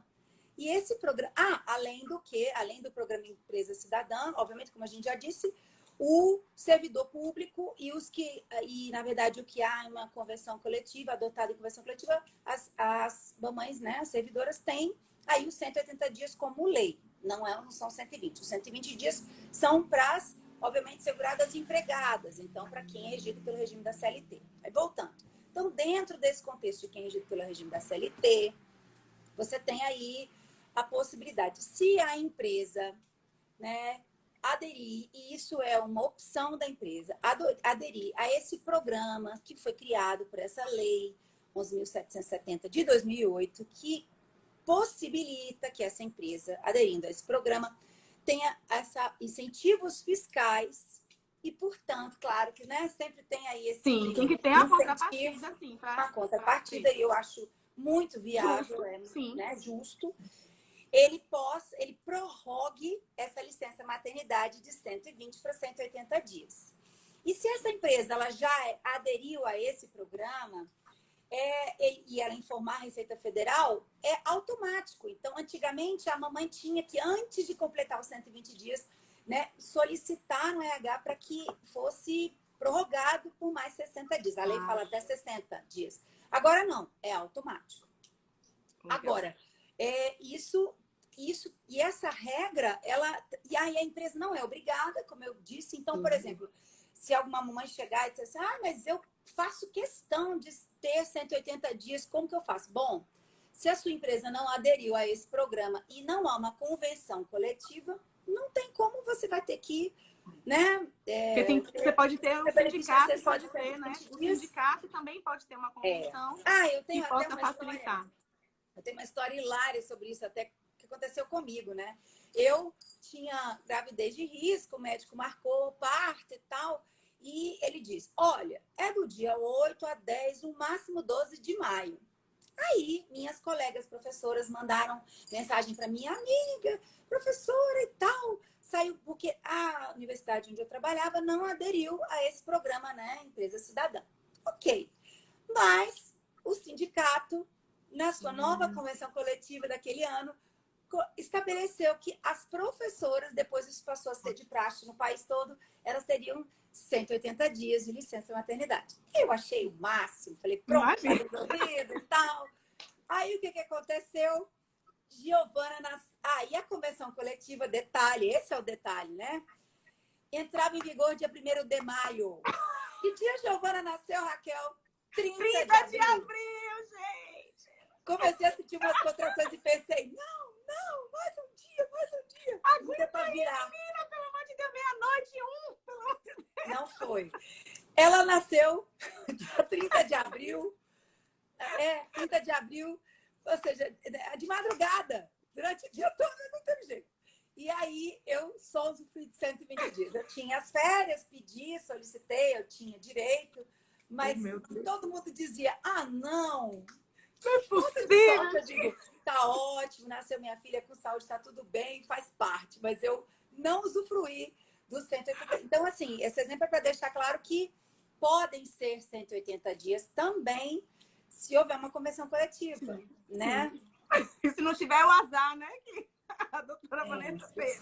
E esse programa... além do Programa Empresa Cidadã, obviamente, como a gente já disse, o servidor público e na verdade, o que há em uma convenção coletiva, adotada em convenção coletiva, as mamães, né, as servidoras, têm aí os 180 dias como lei. Não são 120. Os 120 dias são para as, obviamente, seguradas empregadas. Então, para quem é regido pelo regime da CLT. Aí, voltando. Então, dentro desse contexto de quem é regido pelo regime da CLT, você tem aí a possibilidade, se a empresa, né, aderir, e isso é uma opção da empresa, aderir a esse programa que foi criado por essa lei 11.770 de 2008, que possibilita que essa empresa, aderindo a esse programa, tenha incentivos fiscais e, portanto, claro que, né, sempre tem aí esse Sim, tem que ter a incentivo, contrapartida, sim. a contrapartida, e eu acho muito viável, sim. né, justo. Ele prorrogue essa licença maternidade de 120 para 180 dias. E se essa empresa ela já aderiu a esse programa, e ela informar a Receita Federal, é automático. Então, antigamente, a mamãe tinha que, antes de completar os 120 dias, né, solicitar no RH para que fosse prorrogado por mais 60 dias. A lei fala até 60 dias. Agora, não, é automático. Agora, isso e essa regra, e aí a empresa não é obrigada, como eu disse. Então, por exemplo, se alguma mamãe chegar e dizer assim, mas eu faço questão de ter 180 dias, como que eu faço? Bom, se a sua empresa não aderiu a esse programa e não há uma convenção coletiva, não tem como, você vai ter que, né? Você pode ter o sindicato, pode ter, né? O sindicato também pode ter uma convenção que possa facilitar. Eu tenho uma história hilária sobre isso, até que aconteceu comigo, né? Eu tinha gravidez de risco, o médico marcou o parto e tal, e ele disse, olha, é do dia 8 a 10, no máximo 12 de maio. Aí, minhas colegas professoras mandaram mensagem para minha amiga, professora e tal, saiu porque a universidade onde eu trabalhava não aderiu a esse programa, né? Empresa Cidadã. Ok, mas o sindicato, na sua nova convenção coletiva daquele ano, estabeleceu que as professoras, depois isso passou a ser de praxe no país todo, elas teriam 180 dias de licença maternidade. Eu achei o máximo, falei, pronto, tá resolvido e tal. Aí o que aconteceu? Giovana e a convenção coletiva, detalhe, esse é o detalhe, né? Entrava em vigor dia 1º de maio. Que dia Giovana nasceu, Raquel? 30 de abril, gente! Comecei a sentir umas contrações e pensei, não, mais um dia. Aguenta pra virar. Menina, pelo amor de Deus, meia-noite e 1, pelo amor de Deus. Não foi. Ela nasceu dia 30 de abril. 30 de abril, ou seja, de madrugada, durante o dia todo, não teve jeito. E aí, eu só usufruí de 120 dias. Eu tinha as férias, pedi, solicitei, eu tinha direito, mas todo mundo dizia, não é possível. Eu digo, tá ótimo, nasceu minha filha com saúde, tá tudo bem, faz parte, mas eu não usufruí dos 180. Então, assim, esse exemplo é para deixar claro que podem ser 180 dias também, se houver uma convenção coletiva, né? E se não tiver o azar, né? Que a doutora Vanessa fez.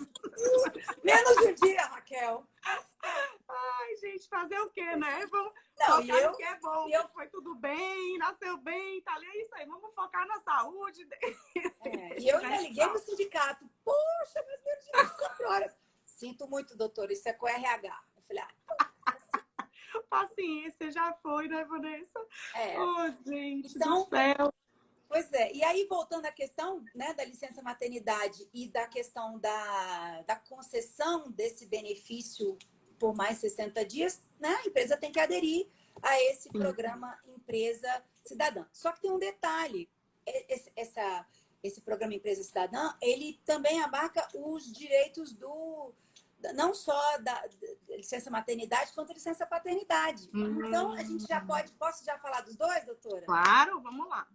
Menos um dia, Raquel. Ai, gente, fazer o quê, né? Vamos focar no que é bom. Foi tudo bem, nasceu bem, tá ali, é isso aí. Vamos focar na saúde. E eu ainda liguei pro sindicato. Poxa, mas menos de 24 horas. Sinto muito, doutor, isso é com RH. Eu falei, paciência, já foi, né, Vanessa? Gente então, do céu. Pois é. E aí, voltando à questão, né, da licença maternidade e da questão da concessão desse benefício por mais 60 dias, né, a empresa tem que aderir a esse programa Empresa Cidadã. Só que tem um detalhe. Esse programa Empresa Cidadã, ele também abarca os direitos não só da licença maternidade, quanto licença paternidade. Então, a gente já posso já falar dos dois, doutora? Claro, vamos lá.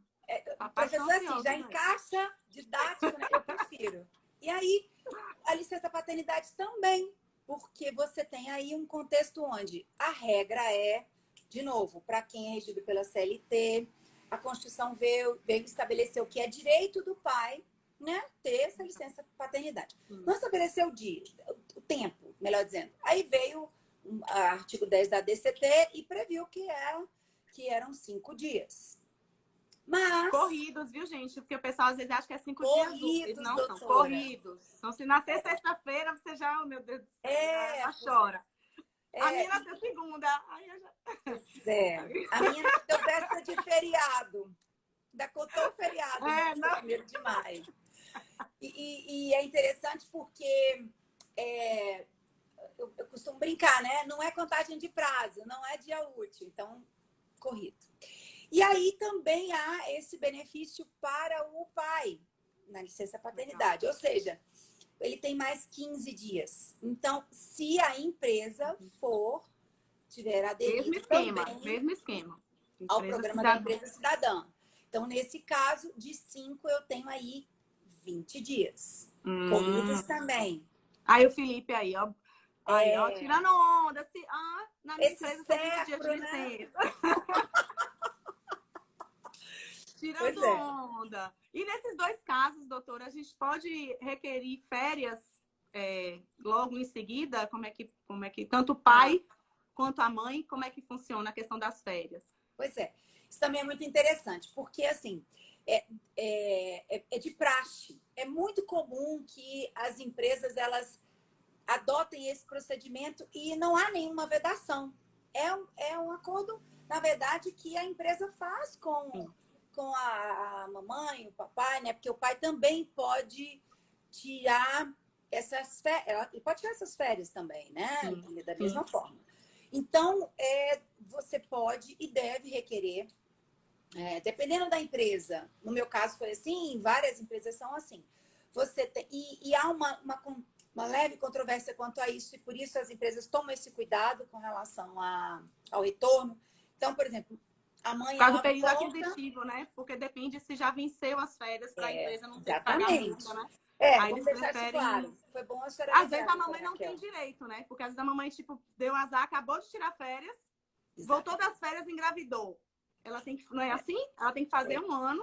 Professor, assim, já encaixa didático, né? Eu prefiro. E aí, a licença paternidade também, porque você tem aí um contexto onde a regra é, de novo, para quem é regido pela CLT, a Constituição veio estabelecer o que é direito do pai, né, ter essa licença paternidade. Não estabeleceu o tempo, melhor dizendo. Aí veio o artigo 10 da DCT e previu que eram 5 dias. Mas... corridos, viu, gente? Porque o pessoal às vezes acha que é 5 dias úteis. Não, doutora. São corridos. Então, se nascer sexta-feira, você já, oh, meu Deus do céu, já chora. A minha nasceu segunda. Aí eu já... A minha nasceu véspera de feriado. Ainda contou o feriado, né? 1º de maio. E é interessante porque brincar, né? Não é contagem de prazo, não é dia útil, então corrido. E aí também há esse benefício para o pai na licença paternidade, ou seja, ele tem mais 15 dias. Então, se a empresa tiver aderido mesmo esquema. Ao programa da empresa cidadã. Então, nesse caso, de 5 eu tenho aí 20 dias. Corridos também. Aí o Felipe aí, ó. Aí, ó, tirando onda. Na minha empresa são 20 dias de licença. Tirando onda. E nesses dois casos, doutora, a gente pode requerir férias logo em seguida? Como é que tanto o pai quanto a mãe, como é que funciona a questão das férias? Pois é. Isso também é muito interessante, porque, assim, é de praxe. É muito comum que as empresas, elas adotem esse procedimento e não há nenhuma vedação. É um acordo, na verdade, que a empresa faz com a mamãe, o papai, né? Porque o pai também pode tirar essas férias. Ele pode tirar essas férias também, né? Da mesma forma. Então, você pode e deve requerer, dependendo da empresa. No meu caso foi assim, várias empresas são assim. E há uma leve controvérsia quanto a isso, e por isso as empresas tomam esse cuidado com relação ao retorno. Então, por exemplo, a mãe... Faz o período aquisitivo, né? Porque depende se já venceu as férias para a empresa não ter que pagar multa, né? Aí vamos deixar isso claro. Foi bom a senhora Às vezes a mamãe não tem direito, né? Porque às vezes a mamãe, tipo, deu azar, acabou de tirar férias, voltou das férias e engravidou. Ela tem que... Não é assim? Ela tem que fazer um ano,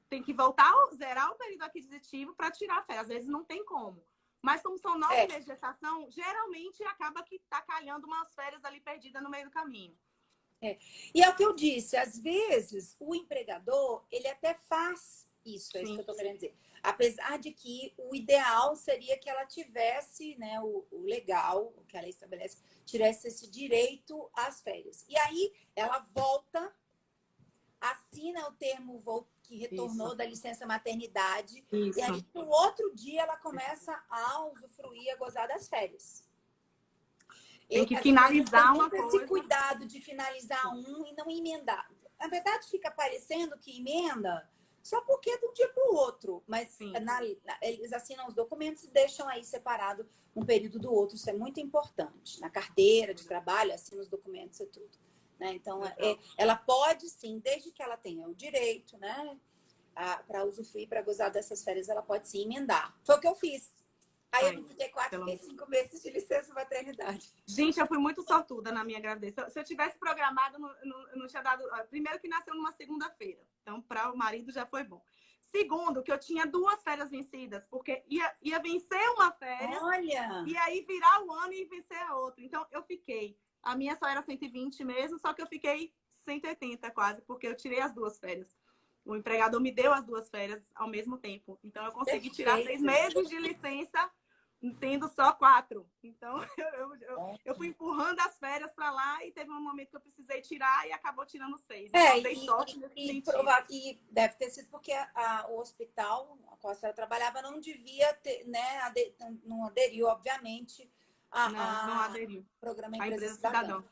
tem que voltar, zerar o período aquisitivo para tirar férias. Às vezes não tem como. Mas como são 9 meses de gestação, geralmente acaba que tá calhando umas férias ali perdidas no meio do caminho. E é o que eu disse, às vezes o empregador, ele até faz isso, isso que eu tô querendo dizer. Apesar de que o ideal seria que ela tivesse, né, o legal, o que a lei estabelece, tivesse esse direito às férias. E aí ela volta, assina o termo que retornou da licença maternidade, e aí no outro dia ela começa a usufruir, a gozar das férias. Tem que finalizar uma coisa. Esse cuidado de finalizar e não emendar. Na verdade, fica parecendo que emenda só porque é de um dia para o outro. Mas eles assinam os documentos e deixam aí separado um período do outro. Isso é muito importante. Na carteira de trabalho, assinam os documentos e tudo. Né? Então, ela pode sim, desde que ela tenha o direito, né, para usufruir, para gozar dessas férias, ela pode sim emendar. Foi o que eu fiz. Aí eu não fiquei 5 meses de licença maternidade. Gente, eu fui muito sortuda na minha gravidez. Se eu tivesse programado, não tinha dado... Primeiro que nasceu numa segunda-feira. Então, para o marido já foi bom. Segundo, que eu tinha 2 férias vencidas. Porque ia vencer uma férias. Olha! E aí virar o ano e vencer a outra. Então, eu fiquei... A minha só era 120 mesmo, só que eu fiquei 180 quase. Porque eu tirei as 2 férias. O empregador me deu as 2 férias ao mesmo tempo. Então, eu consegui tirar 6 meses de licença... tendo só 4. Então, eu fui empurrando as férias para lá e teve um momento que eu precisei tirar e acabou tirando 6. Então, dei sorte nesse sentido. E deve ter sido porque o hospital a qual a senhora trabalhava não devia ter, né, não aderiu, obviamente, não aderiu. Programa Empresa Cidadã.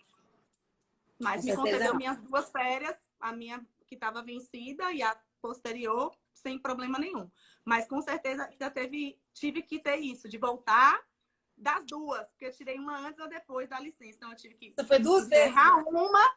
Mas me concedeu minhas 2 férias, a minha que estava vencida e a posterior, sem problema nenhum. Mas com certeza ainda tive que ter isso, de voltar das 2, porque eu tirei uma antes ou depois da licença. Então eu tive que encerrar uma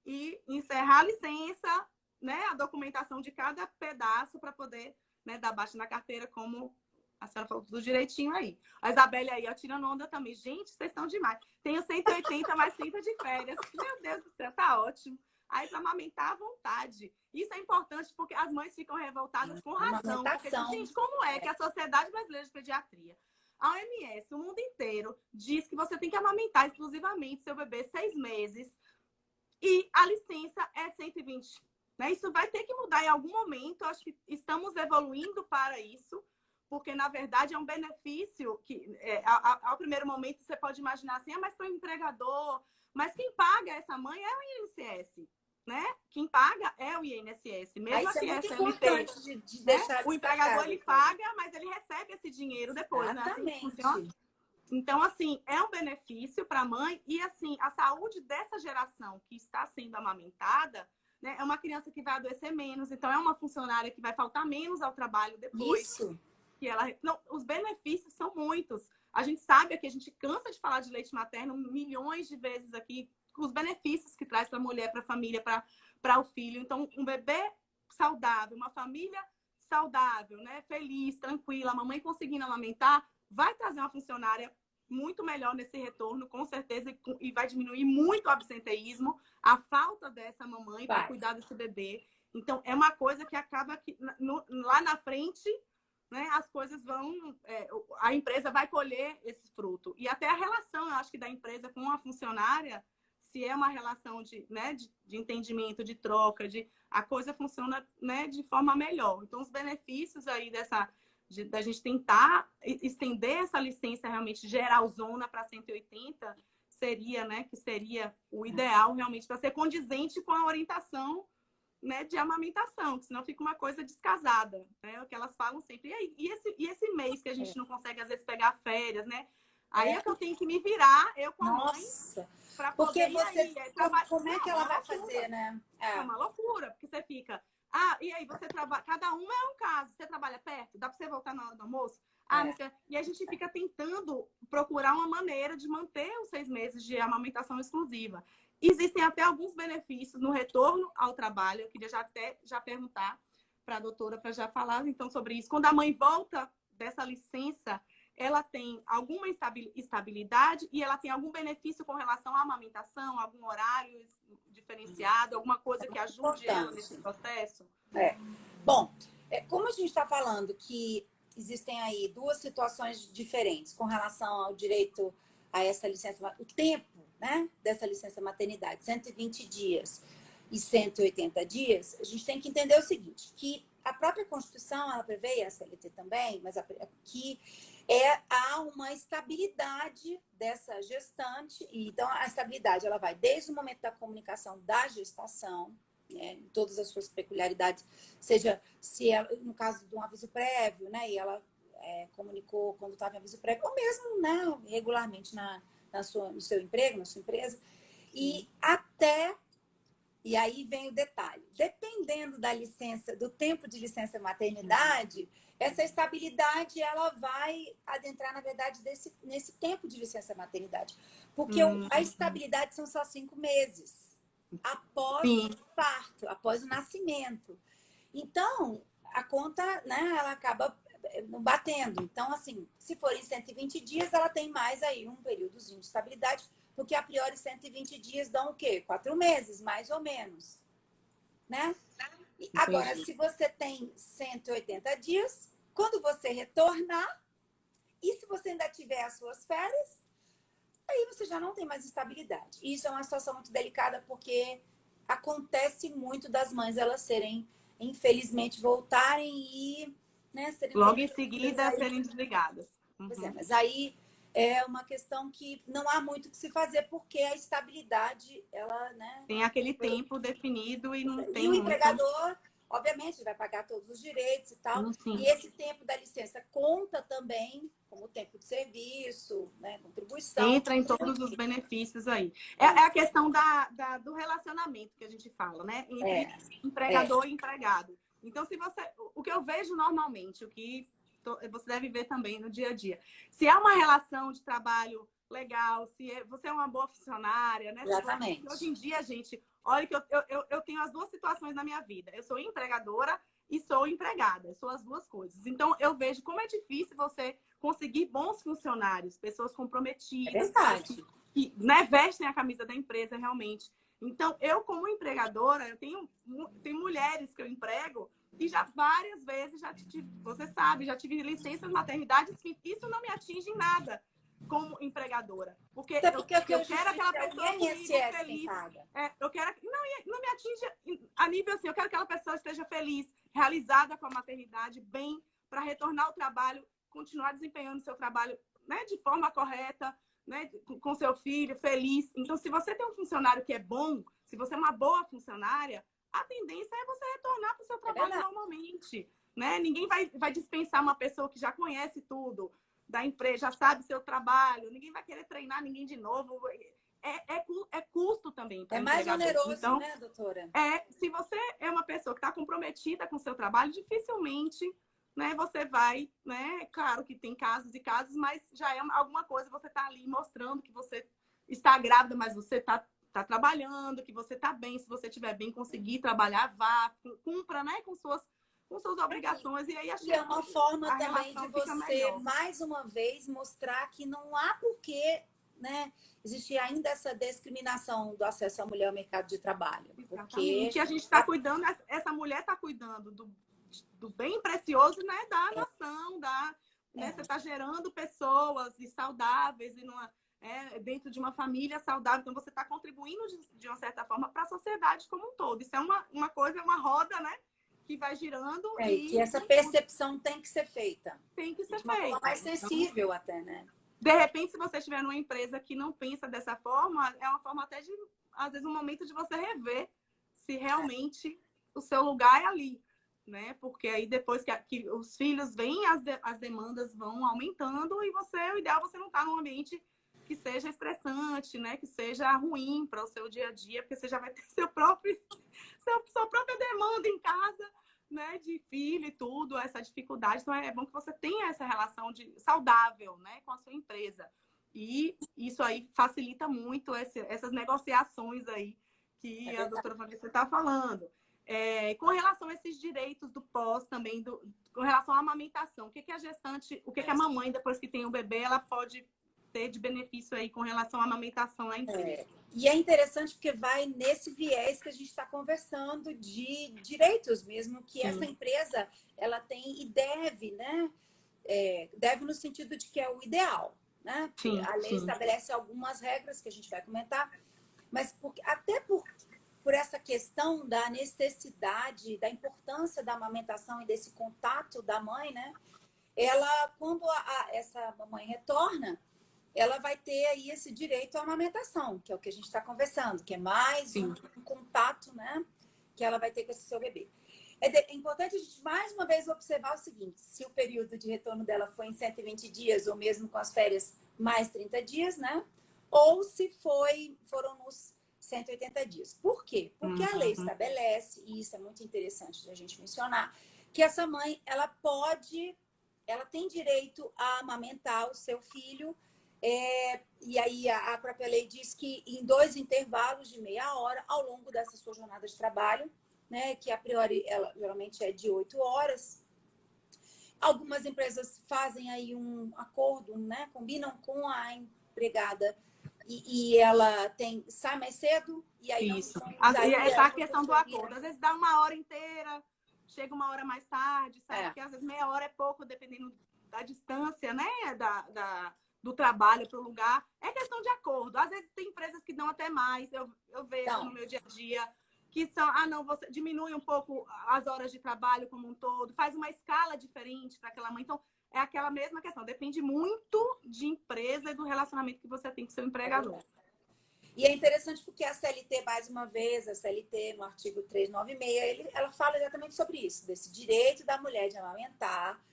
e encerrar a licença, né, a documentação de cada pedaço para poder, né, dar baixa na carteira, como a senhora falou tudo direitinho aí. A Isabelle aí, ó, tirando onda também. Gente, vocês estão demais. Tenho 180 mais 30 de férias. Meu Deus do céu, tá ótimo. Aí, para amamentar à vontade. Isso é importante porque as mães ficam revoltadas com razão. Porque, gente, como é que a Sociedade Brasileira de Pediatria, a OMS, o mundo inteiro, diz que você tem que amamentar exclusivamente seu bebê 6 meses e a licença é 120. Né? Isso vai ter que mudar em algum momento. Acho que estamos evoluindo para isso, porque, na verdade, é um benefício que, ao primeiro momento, você pode imaginar assim, mas para o empregador... Mas quem paga essa mãe é o INSS. Né? Quem paga é o INSS. Mesmo assim, é muito importante de deixar o empregador ele paga, mas ele recebe esse dinheiro depois. Exatamente. Né? Assim funciona? Então, assim, é um benefício para a mãe e, assim, a saúde dessa geração que está sendo amamentada, né, é uma criança que vai adoecer menos, então é uma funcionária que vai faltar menos ao trabalho depois. Isso. Que ela... Não, os benefícios são muitos. A gente sabe que a gente cansa de falar de leite materno milhões de vezes aqui, os benefícios que traz para a mulher, para a família, para o filho. Então, um bebê saudável, uma família saudável, né, feliz, tranquila, a mamãe conseguindo amamentar, vai trazer uma funcionária muito melhor nesse retorno, com certeza, e vai diminuir muito o absenteísmo, a falta dessa mamãe para cuidar desse bebê. Então, é uma coisa que acaba que, lá na frente, né, as coisas vão... a empresa vai colher esse fruto. E até a relação, eu acho que da empresa com a funcionária, se é uma relação né, de entendimento, de troca, a coisa funciona, né, de forma melhor. Então, os benefícios aí da gente tentar estender essa licença realmente geralzona para 180 seria, né, que seria o ideal realmente para ser condizente com a orientação, né, de amamentação, senão fica uma coisa descasada, né, o que elas falam sempre. E esse mês que a gente não consegue, às vezes, pegar férias, né? Aí é que eu tenho que me virar, eu com a mãe, para poder ir aí. Como é que ela vai fazer, né? É uma loucura, porque você fica... e aí você trabalha... Cada uma é um caso. Você trabalha perto? Dá para você voltar na hora do almoço? E a gente fica tentando procurar uma maneira de manter os 6 meses de amamentação exclusiva. Existem até alguns benefícios no retorno ao trabalho. Eu queria já perguntar para a doutora, para já falar então sobre isso. Quando a mãe volta dessa licença, ela tem alguma estabilidade e ela tem algum benefício com relação à amamentação, algum horário diferenciado, alguma coisa que ajude ela nesse processo? Bom, como a gente está falando que existem aí 2 situações diferentes com relação ao direito a essa licença, o tempo, né, dessa licença maternidade, 120 dias e 180 dias, a gente tem que entender o seguinte, que a própria Constituição, ela prevê, e a CLT também, mas que há uma estabilidade dessa gestante. Então, a estabilidade ela vai desde o momento da comunicação da gestação, né, em todas as suas peculiaridades, seja se ela, no caso de um aviso prévio, né, e ela comunicou quando estava em aviso prévio, ou mesmo, né, regularmente no seu emprego, na sua empresa, e até... E aí vem o detalhe. Dependendo da licença, do tempo de licença maternidade, essa estabilidade ela vai adentrar, na verdade, nesse tempo de licença maternidade. Porque a estabilidade são só 5 meses após o parto, após o nascimento. Então, a conta, né, ela acaba batendo. Então, assim, se for em 120 dias, ela tem mais aí um períodozinho de estabilidade, porque a priori 120 dias dão o quê? 4 meses, mais ou menos. Né? Agora, se você tem 180 dias, quando você retornar, e se você ainda tiver as suas férias, aí você já não tem mais estabilidade. E isso é uma situação muito delicada, porque acontece muito das mães elas serem, infelizmente, voltarem e... Né, logo em seguida, serem desligadas. Mas aí... é uma questão que não há muito o que se fazer, porque a estabilidade, ela, né... Tem aquele tempo definido e não tem... E o empregador, obviamente, vai pagar todos os direitos e tal. E esse tempo da licença conta também como tempo de serviço, né? Contribuição. Entra em todos os benefícios aí. É a questão do relacionamento que a gente fala, né? Entre empregador e empregado. Então, se você... O que eu vejo normalmente, o que... você deve ver também no dia a dia. Se é uma relação de trabalho legal, se você é uma boa funcionária, né? Exatamente. Hoje em dia, gente, olha que eu tenho as 2 situações na minha vida. Eu sou empregadora e sou empregada. Eu sou as 2 coisas. Então, eu vejo como é difícil você conseguir bons funcionários, pessoas comprometidas. É verdade. Que, né, vestem a camisa da empresa realmente. Então, eu como empregadora, eu tenho mulheres que eu emprego e já várias vezes, você sabe, já tive licenças maternidades que isso não me atinge em nada como empregadora. Porque eu quero aquela pessoa feliz. Não me atinge a nível assim, eu quero que aquela pessoa esteja feliz, realizada com a maternidade, bem, para retornar ao trabalho, continuar desempenhando seu trabalho, né, de forma correta, né, com seu filho, feliz. Então, se você tem um funcionário que é bom, se você é uma boa funcionária, a tendência é você retornar para o seu trabalho normalmente, né? Ninguém vai dispensar uma pessoa que já conhece tudo, da empresa, já sabe seu trabalho, ninguém vai querer treinar ninguém de novo. É custo também para É mais empregador. oneroso, Então, né, doutora? se você é uma pessoa que está comprometida com o seu trabalho, dificilmente, né, você vai, né? Claro que tem casos e casos, mas já é alguma coisa, você está ali mostrando que você está grávida, mas você tá trabalhando, que você está bem, se você estiver bem, conseguir trabalhar, vá, cumpra, né, com suas obrigações, e aí E é uma forma a também de relação fica você, melhor. mais uma vez, mostrar que não há porquê, né, existir ainda essa discriminação do acesso à mulher ao mercado de trabalho. Porque que a gente está cuidando, essa mulher está cuidando do bem precioso, né, da nação, né, você está gerando pessoas saudáveis e dentro de uma família saudável, então você está contribuindo de uma certa forma para a sociedade como um todo. Isso é uma coisa, uma roda, né, que vai girando. E que essa percepção tem que ser feita. Tem que ser de uma forma mais sensível, então, até, né? De repente, se você estiver numa empresa que não pensa dessa forma, é uma forma até de, às vezes, um momento de você rever se realmente o seu lugar é ali, né? Porque aí depois que os filhos vêm, as demandas vão aumentando e o ideal é você não estar num ambiente que seja estressante, né? Que seja ruim para o seu dia a dia, porque você já vai ter sua própria demanda em casa, né, de filho e tudo, essa dificuldade. Então, é bom que você tenha essa relação saudável, né, com a sua empresa. E isso aí facilita muito essas negociações aí que a doutora Vanessa está falando. Com relação a esses direitos do pós também, com relação à amamentação, o que a gestante, o que a mamãe, depois que tem o bebê, ela pode ter de benefício aí com relação à amamentação na empresa? E é interessante porque vai nesse viés que a gente está conversando de direitos mesmo, que essa empresa ela tem e deve, né? Deve no sentido de que é o ideal, né? Porque a lei estabelece algumas regras que a gente vai comentar, mas até por essa questão da necessidade, da importância da amamentação e desse contato da mãe, né? Ela, quando essa mamãe retorna, ela vai ter aí esse direito à amamentação, que é o que a gente está conversando, que é mais um contato, né, que ela vai ter com esse seu bebê. É importante a gente, mais uma vez, observar o seguinte: se o período de retorno dela foi em 120 dias, ou mesmo com as férias mais 30 dias, né, ou se foram nos 180 dias. Por quê? Porque a lei estabelece, e isso é muito interessante da gente mencionar, que essa mãe, ela tem direito a amamentar o seu filho. E aí a própria lei diz que em 2 intervalos de meia hora ao longo dessa sua jornada de trabalho, né, que a priori ela geralmente é de 8 horas. Algumas empresas fazem aí um acordo, né, combinam com a empregada e ela sai mais cedo e aí isso. Essa questão do acordo. Às vezes dá 1 hora inteira, chega 1 hora mais tarde, sabe? Porque às vezes meia hora é pouco, dependendo da distância, né, do trabalho para o lugar. É questão de acordo. Às vezes tem empresas que dão até mais. Eu vejo no meu dia a dia que são, você diminui um pouco as horas de trabalho como um todo, faz uma escala diferente para aquela mãe. Então, é aquela mesma questão. Depende muito de empresa e do relacionamento que você tem com seu empregador. E é interessante porque a CLT, mais uma vez, a CLT, no artigo 396, ela fala exatamente sobre isso, desse direito da mulher de amamentar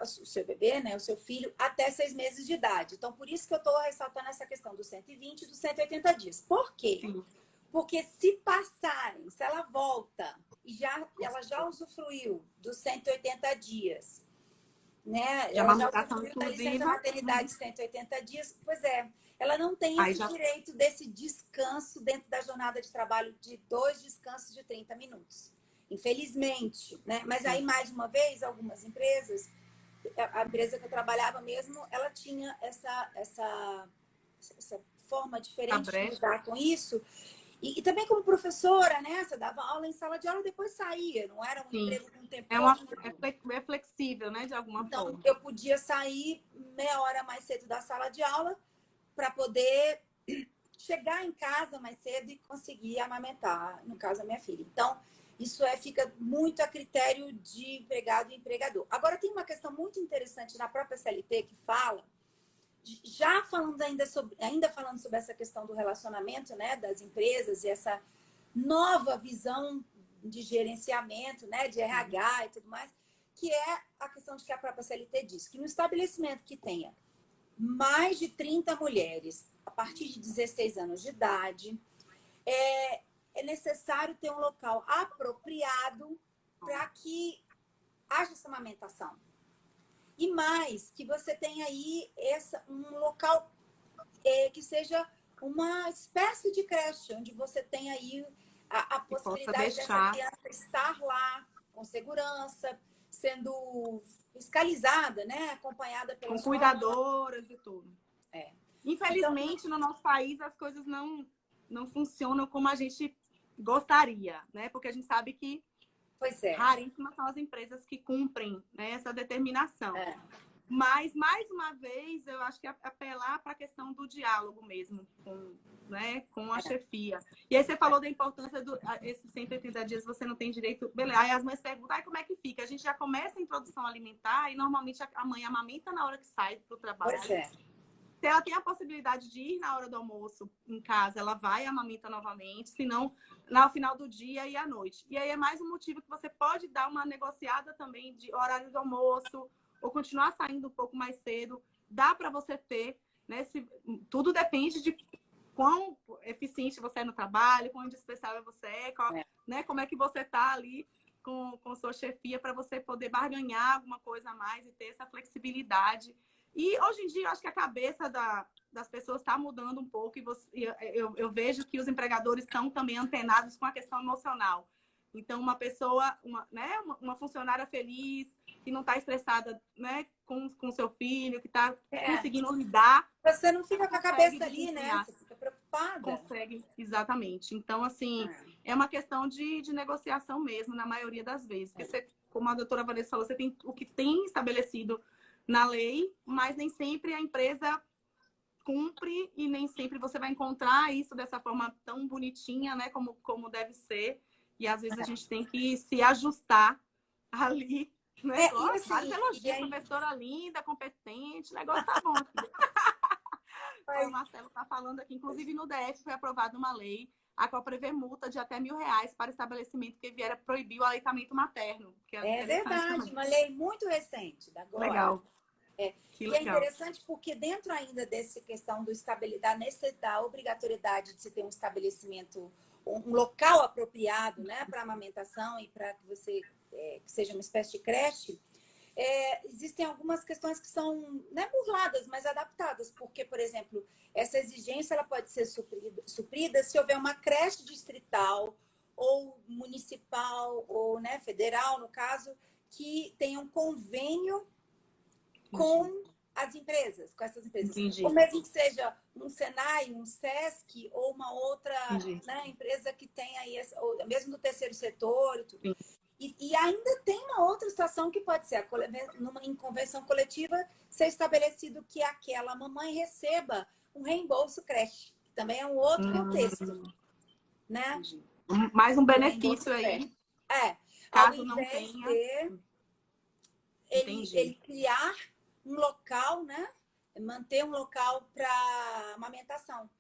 o seu bebê, né, o seu filho, até 6 meses de idade. Então, por isso que eu estou ressaltando essa questão dos 120 e dos 180 dias. Por quê? Sim. Porque se ela volta e ela já usufruiu dos 180 dias, né? Ela já usufruiu da licença maternidade de 180 dias, pois ela não tem esse direito desse descanso dentro da jornada de trabalho de 2 descansos de 30 minutos. Infelizmente, né? Mas aí, mais uma vez, algumas empresas, a empresa que eu trabalhava mesmo, ela tinha essa forma diferente de lidar com isso. E também como professora, né? Você dava aula em sala de aula e depois saía. Não era um emprego com tempo. É flexível, né? De alguma forma. Então, eu podia sair meia hora mais cedo da sala de aula para poder chegar em casa mais cedo e conseguir amamentar, no caso, a minha filha. Então, isso fica muito a critério de empregado e empregador. Agora, tem uma questão muito interessante na própria CLT que fala, já falando ainda falando sobre essa questão do relacionamento, né, das empresas e essa nova visão de gerenciamento, né, de RH e tudo mais, que é a questão de que a própria CLT diz, que no estabelecimento que tenha mais de 30 mulheres a partir de 16 anos de idade, é necessário ter um local apropriado para que haja essa amamentação. E mais, que você tenha aí um local que seja uma espécie de creche, onde você tem aí a possibilidade dessa criança estar lá com segurança, sendo fiscalizada, né? Acompanhada pelas com cuidadoras e tudo. Infelizmente, então, no nosso país, as coisas não funcionam como a gente gostaria, né? Porque a gente sabe que raríssimas são as empresas que cumprem, né, essa determinação. Mas, mais uma vez, eu acho que apelar para a questão do diálogo mesmo, com a chefia. E aí você falou da importância esses 180 dias, você não tem direito... Beleza. Aí as mães perguntam, como é que fica? A gente já começa a introdução alimentar e normalmente a mãe amamenta na hora que sai para o trabalho. Se ela tem a possibilidade de ir na hora do almoço em casa, ela vai e amamenta novamente, se não, no final do dia e à noite. E aí é mais um motivo que você pode dar uma negociada também de horário do almoço, ou continuar saindo um pouco mais cedo. Dá para você ter, né? Tudo depende de quão eficiente você é no trabalho, quão indispensável você é, né? Como é que você está ali com sua chefia para você poder barganhar alguma coisa a mais e ter essa flexibilidade. E hoje em dia, eu acho que a cabeça das pessoas está mudando um pouco e eu vejo que os empregadores estão também antenados com a questão emocional. Então, uma pessoa, uma funcionária feliz, que não está estressada, né, com seu filho, que está conseguindo lidar. Você não fica com a cabeça ali, né? Você fica preocupada. Consegue, exatamente. Então, assim, é uma questão de negociação mesmo, na maioria das vezes. Porque você, como a doutora Vanessa falou, você tem o que tem estabelecido na lei, mas nem sempre a empresa cumpre e nem sempre você vai encontrar isso dessa forma tão bonitinha, né, como deve ser. E às vezes a gente tem que se ajustar ali, né? Vários elogios, professora linda, competente, o negócio tá bom aqui. O Marcelo está falando aqui, inclusive no DF foi aprovada uma lei a qual prevê multa de até R$1.000 para estabelecimento que vier a proibir o aleitamento materno. Que é verdade, também. Uma lei muito recente da agora. Legal. E é interessante porque dentro ainda dessa questão da obrigatoriedade de se ter um estabelecimento, um local apropriado, né, para amamentação e para que você que seja uma espécie de creche, existem algumas questões que são burladas, mas adaptadas, porque, por exemplo, essa exigência ela pode ser suprida se houver uma creche distrital ou municipal ou federal, no caso, que tenha um convênio com as empresas, com essas empresas. Entendi. Ou mesmo que seja um Senai, um Sesc ou uma outra empresa que tenha aí, ou mesmo do terceiro setor e tudo. E ainda tem uma outra situação que pode ser, em convenção coletiva, ser estabelecido que aquela mamãe receba um reembolso creche, que também é um outro contexto. Né? Mais um benefício aí. Caso não tenha. Ele criar um local, né? Manter um local para amamentação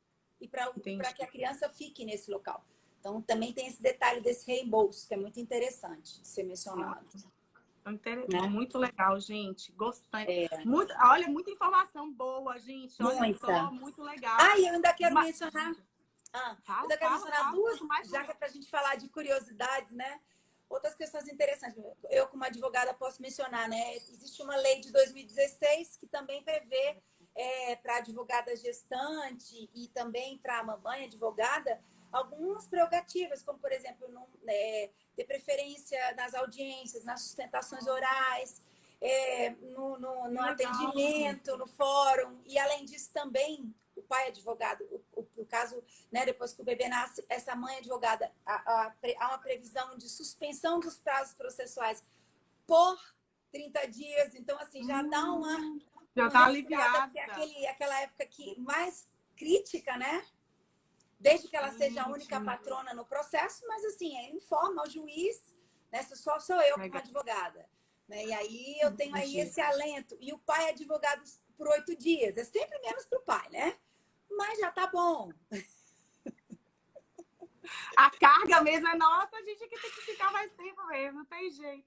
e para que a criança fique nesse local. Então, também tem esse detalhe desse reembolso, que é muito interessante de ser mencionado. Muito legal, gente. Gostei. Olha, muita informação boa, gente. Olha só, muito legal. E eu ainda quero mencionar... duas, já que é para a gente falar de curiosidades, né? Outras questões interessantes. Eu, como advogada, posso mencionar, né? Existe uma lei de 2016 que também prevê para advogada gestante e também para a mamãe advogada algumas prerrogativas, como, por exemplo, ter preferência nas audiências, nas sustentações orais, no atendimento, no fórum. E, além disso, também o pai advogado, o caso, né, depois que o bebê nasce, essa mãe advogada, há uma previsão de suspensão dos prazos processuais por 30 dias. Então, assim, já dá já está aliviada. Porque aquela época mais crítica, né? Desde que ela seja a única patrona no processo, mas, assim, informa ao juiz, né? Só sou eu como advogada. Né? E aí eu tenho aí esse alento. E o pai é advogado por 8 dias. É sempre menos para o pai, né? Mas já tá bom. A carga mesmo é nossa, a gente que tem que ficar mais tempo mesmo, não tem jeito.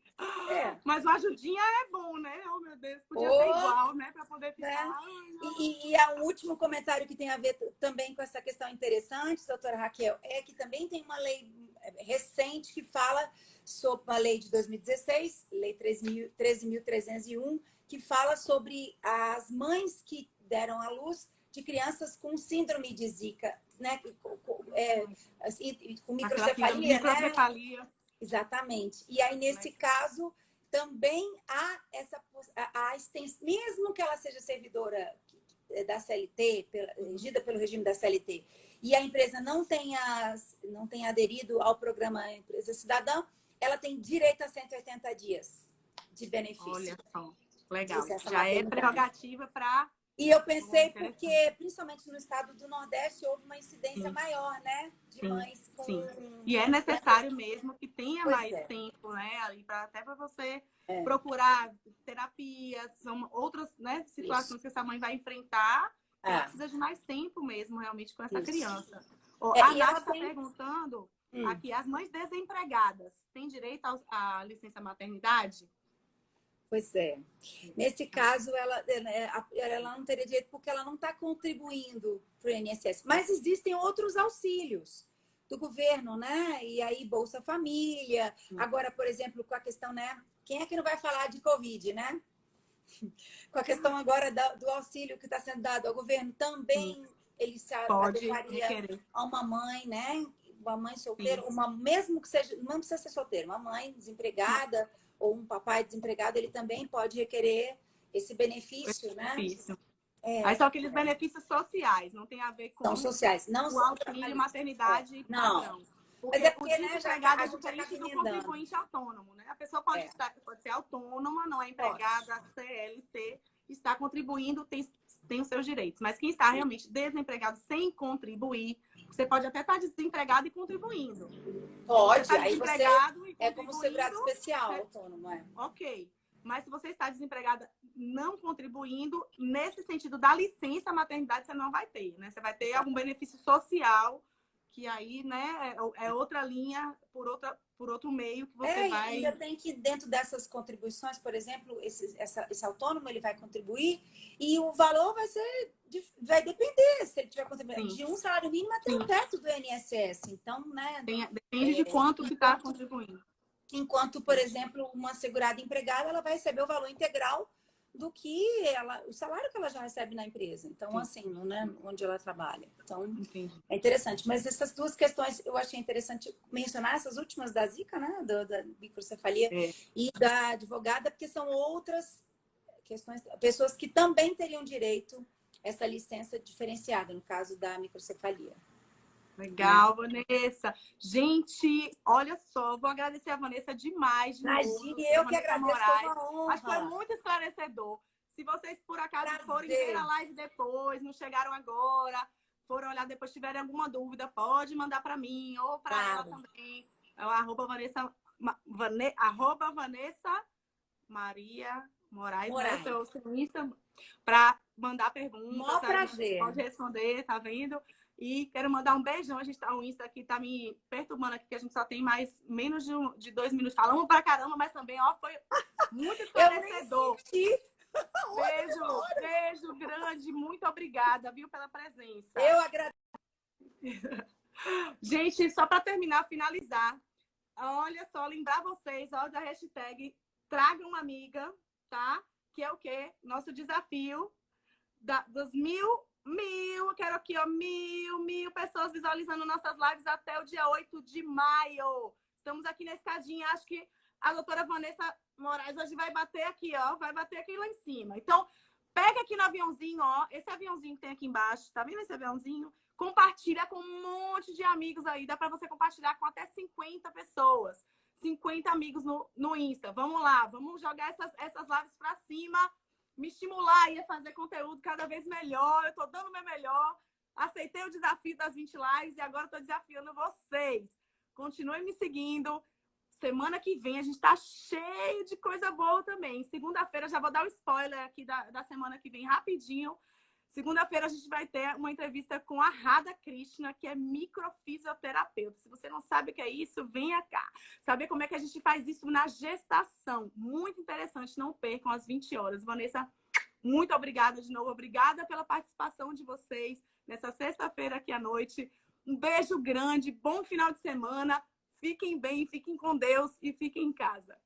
É. Mas uma ajudinha é bom, né? Oh, meu Deus, podia ser igual, né? Para poder ficar. Né? Ai, E há um último comentário que tem a ver também com essa questão interessante, doutora Raquel, é que também tem uma lei recente que fala sobre uma lei de 2016, lei 13.301, que fala sobre as mães que deram à luz de crianças com síndrome de Zika, né? Com microcefalia, microcefalia. Exatamente. E aí, nesse caso, também há essa a extensão, mesmo que ela seja servidora da CLT, regida pelo regime da CLT, e a empresa não tenha aderido ao programa Empresa Cidadã, ela tem direito a 180 dias de benefício. Olha só, legal. Já é prerrogativa para... E eu pensei porque, principalmente no estado do Nordeste, houve uma incidência maior, né? De mães com... Sim. E é necessário mesmo que tenha mais tempo, né? Ali até para você procurar terapias, são outras, né, situações que essa mãe vai enfrentar. Ela precisa de mais tempo mesmo, realmente, com essa criança. A Nath está perguntando aqui, as mães desempregadas têm direito à licença maternidade? Pois é. Nesse caso, ela não teria direito porque ela não está contribuindo para o INSS. Mas existem outros auxílios do governo, né? E aí, Bolsa Família. Agora, por exemplo, com a questão, né? Quem é que não vai falar de Covid, né? Com a questão agora do auxílio que está sendo dado ao governo, também ele se adequaria a uma mãe, né? Uma mãe solteira, mesmo que seja, não precisa ser solteira, uma mãe desempregada ou um papai desempregado, ele também pode requerer esse benefício, né? Aí são aqueles benefícios sociais, não tem a ver com são sociais, não o auxílio maternidade padrão. Mas é porque, o desempregado é diferente do contribuinte autônomo, né? A pessoa pode ser autônoma, não é empregada, CLT, está contribuindo, tem os seus direitos. Mas quem está realmente desempregado sem contribuir, você pode até estar desempregado e contribuindo. Pode, você aí você é como segurado especial, autônomo, Ok. Mas se você está desempregada não contribuindo, nesse sentido da licença maternidade, você não vai ter, né? Você vai ter algum benefício social, que aí, né, é outra linha, por outro meio que você vai... ainda tem que, dentro dessas contribuições, por exemplo, esse autônomo, ele vai contribuir e o valor vai depender, se ele tiver contribuindo de um salário mínimo até o teto do INSS. Então, né... Depende de quanto que está contribuindo. Enquanto, por exemplo, uma segurada empregada, ela vai receber o valor integral do que o salário que ela já recebe na empresa. Então, assim, né, onde ela trabalha. Então, é interessante. Mas essas duas questões, eu achei interessante mencionar essas últimas da Zika, né, da microcefalia e da advogada, porque são outras questões, pessoas que também teriam direito a essa licença diferenciada, no caso da microcefalia. Legal, Vanessa. Gente, olha só, vou agradecer a Vanessa demais. Imagine, eu que agradeço, foi uma honra. Acho que foi muito esclarecedor. Se vocês, por acaso, forem ver a live depois, não chegaram agora, foram olhar depois, tiverem alguma dúvida, pode mandar para mim ou para ela também. É o @Vanessa Maria Moraes. Né? Seu Insta, para mandar perguntas. Mó prazer. Pode responder, tá vendo? E quero mandar um beijão. O Insta aqui tá me perturbando aqui, que a gente só tem menos de 2 minutos. Falamos pra caramba, mas também, foi muito esclarecedor. Beijo grande. Muito obrigada, viu, pela presença. Eu agradeço. Gente, só para finalizar, olha só, lembrar vocês, da hashtag Traga uma Amiga, tá? Que é o quê? Nosso desafio dos 1.000, quero aqui, 1.000 pessoas visualizando nossas lives até o dia 8 de maio. Estamos aqui na escadinha, acho que a doutora Vanessa Moraes hoje vai bater aqui, vai bater aqui lá em cima. Então, pega aqui no aviãozinho, esse aviãozinho que tem aqui embaixo, tá vendo esse aviãozinho? Compartilha com um monte de amigos aí, dá para você compartilhar com até 50 pessoas, 50 amigos no Insta. Vamos lá, vamos jogar essas lives para cima, me estimular a fazer conteúdo cada vez melhor. Eu tô dando o meu melhor. Aceitei o desafio das 20 lives e agora tô desafiando vocês. Continuem me seguindo. Semana que vem a gente tá cheio de coisa boa também. Segunda-feira já vou dar o spoiler aqui da semana que vem rapidinho. Segunda-feira a gente vai ter uma entrevista com a Radha Krishna, que é microfisioterapeuta. Se você não sabe o que é isso, venha cá. Saber como é que a gente faz isso na gestação. Muito interessante, não percam às 20 horas. Vanessa, muito obrigada de novo. Obrigada pela participação de vocês nessa sexta-feira aqui à noite. Um beijo grande, bom final de semana. Fiquem bem, fiquem com Deus e fiquem em casa.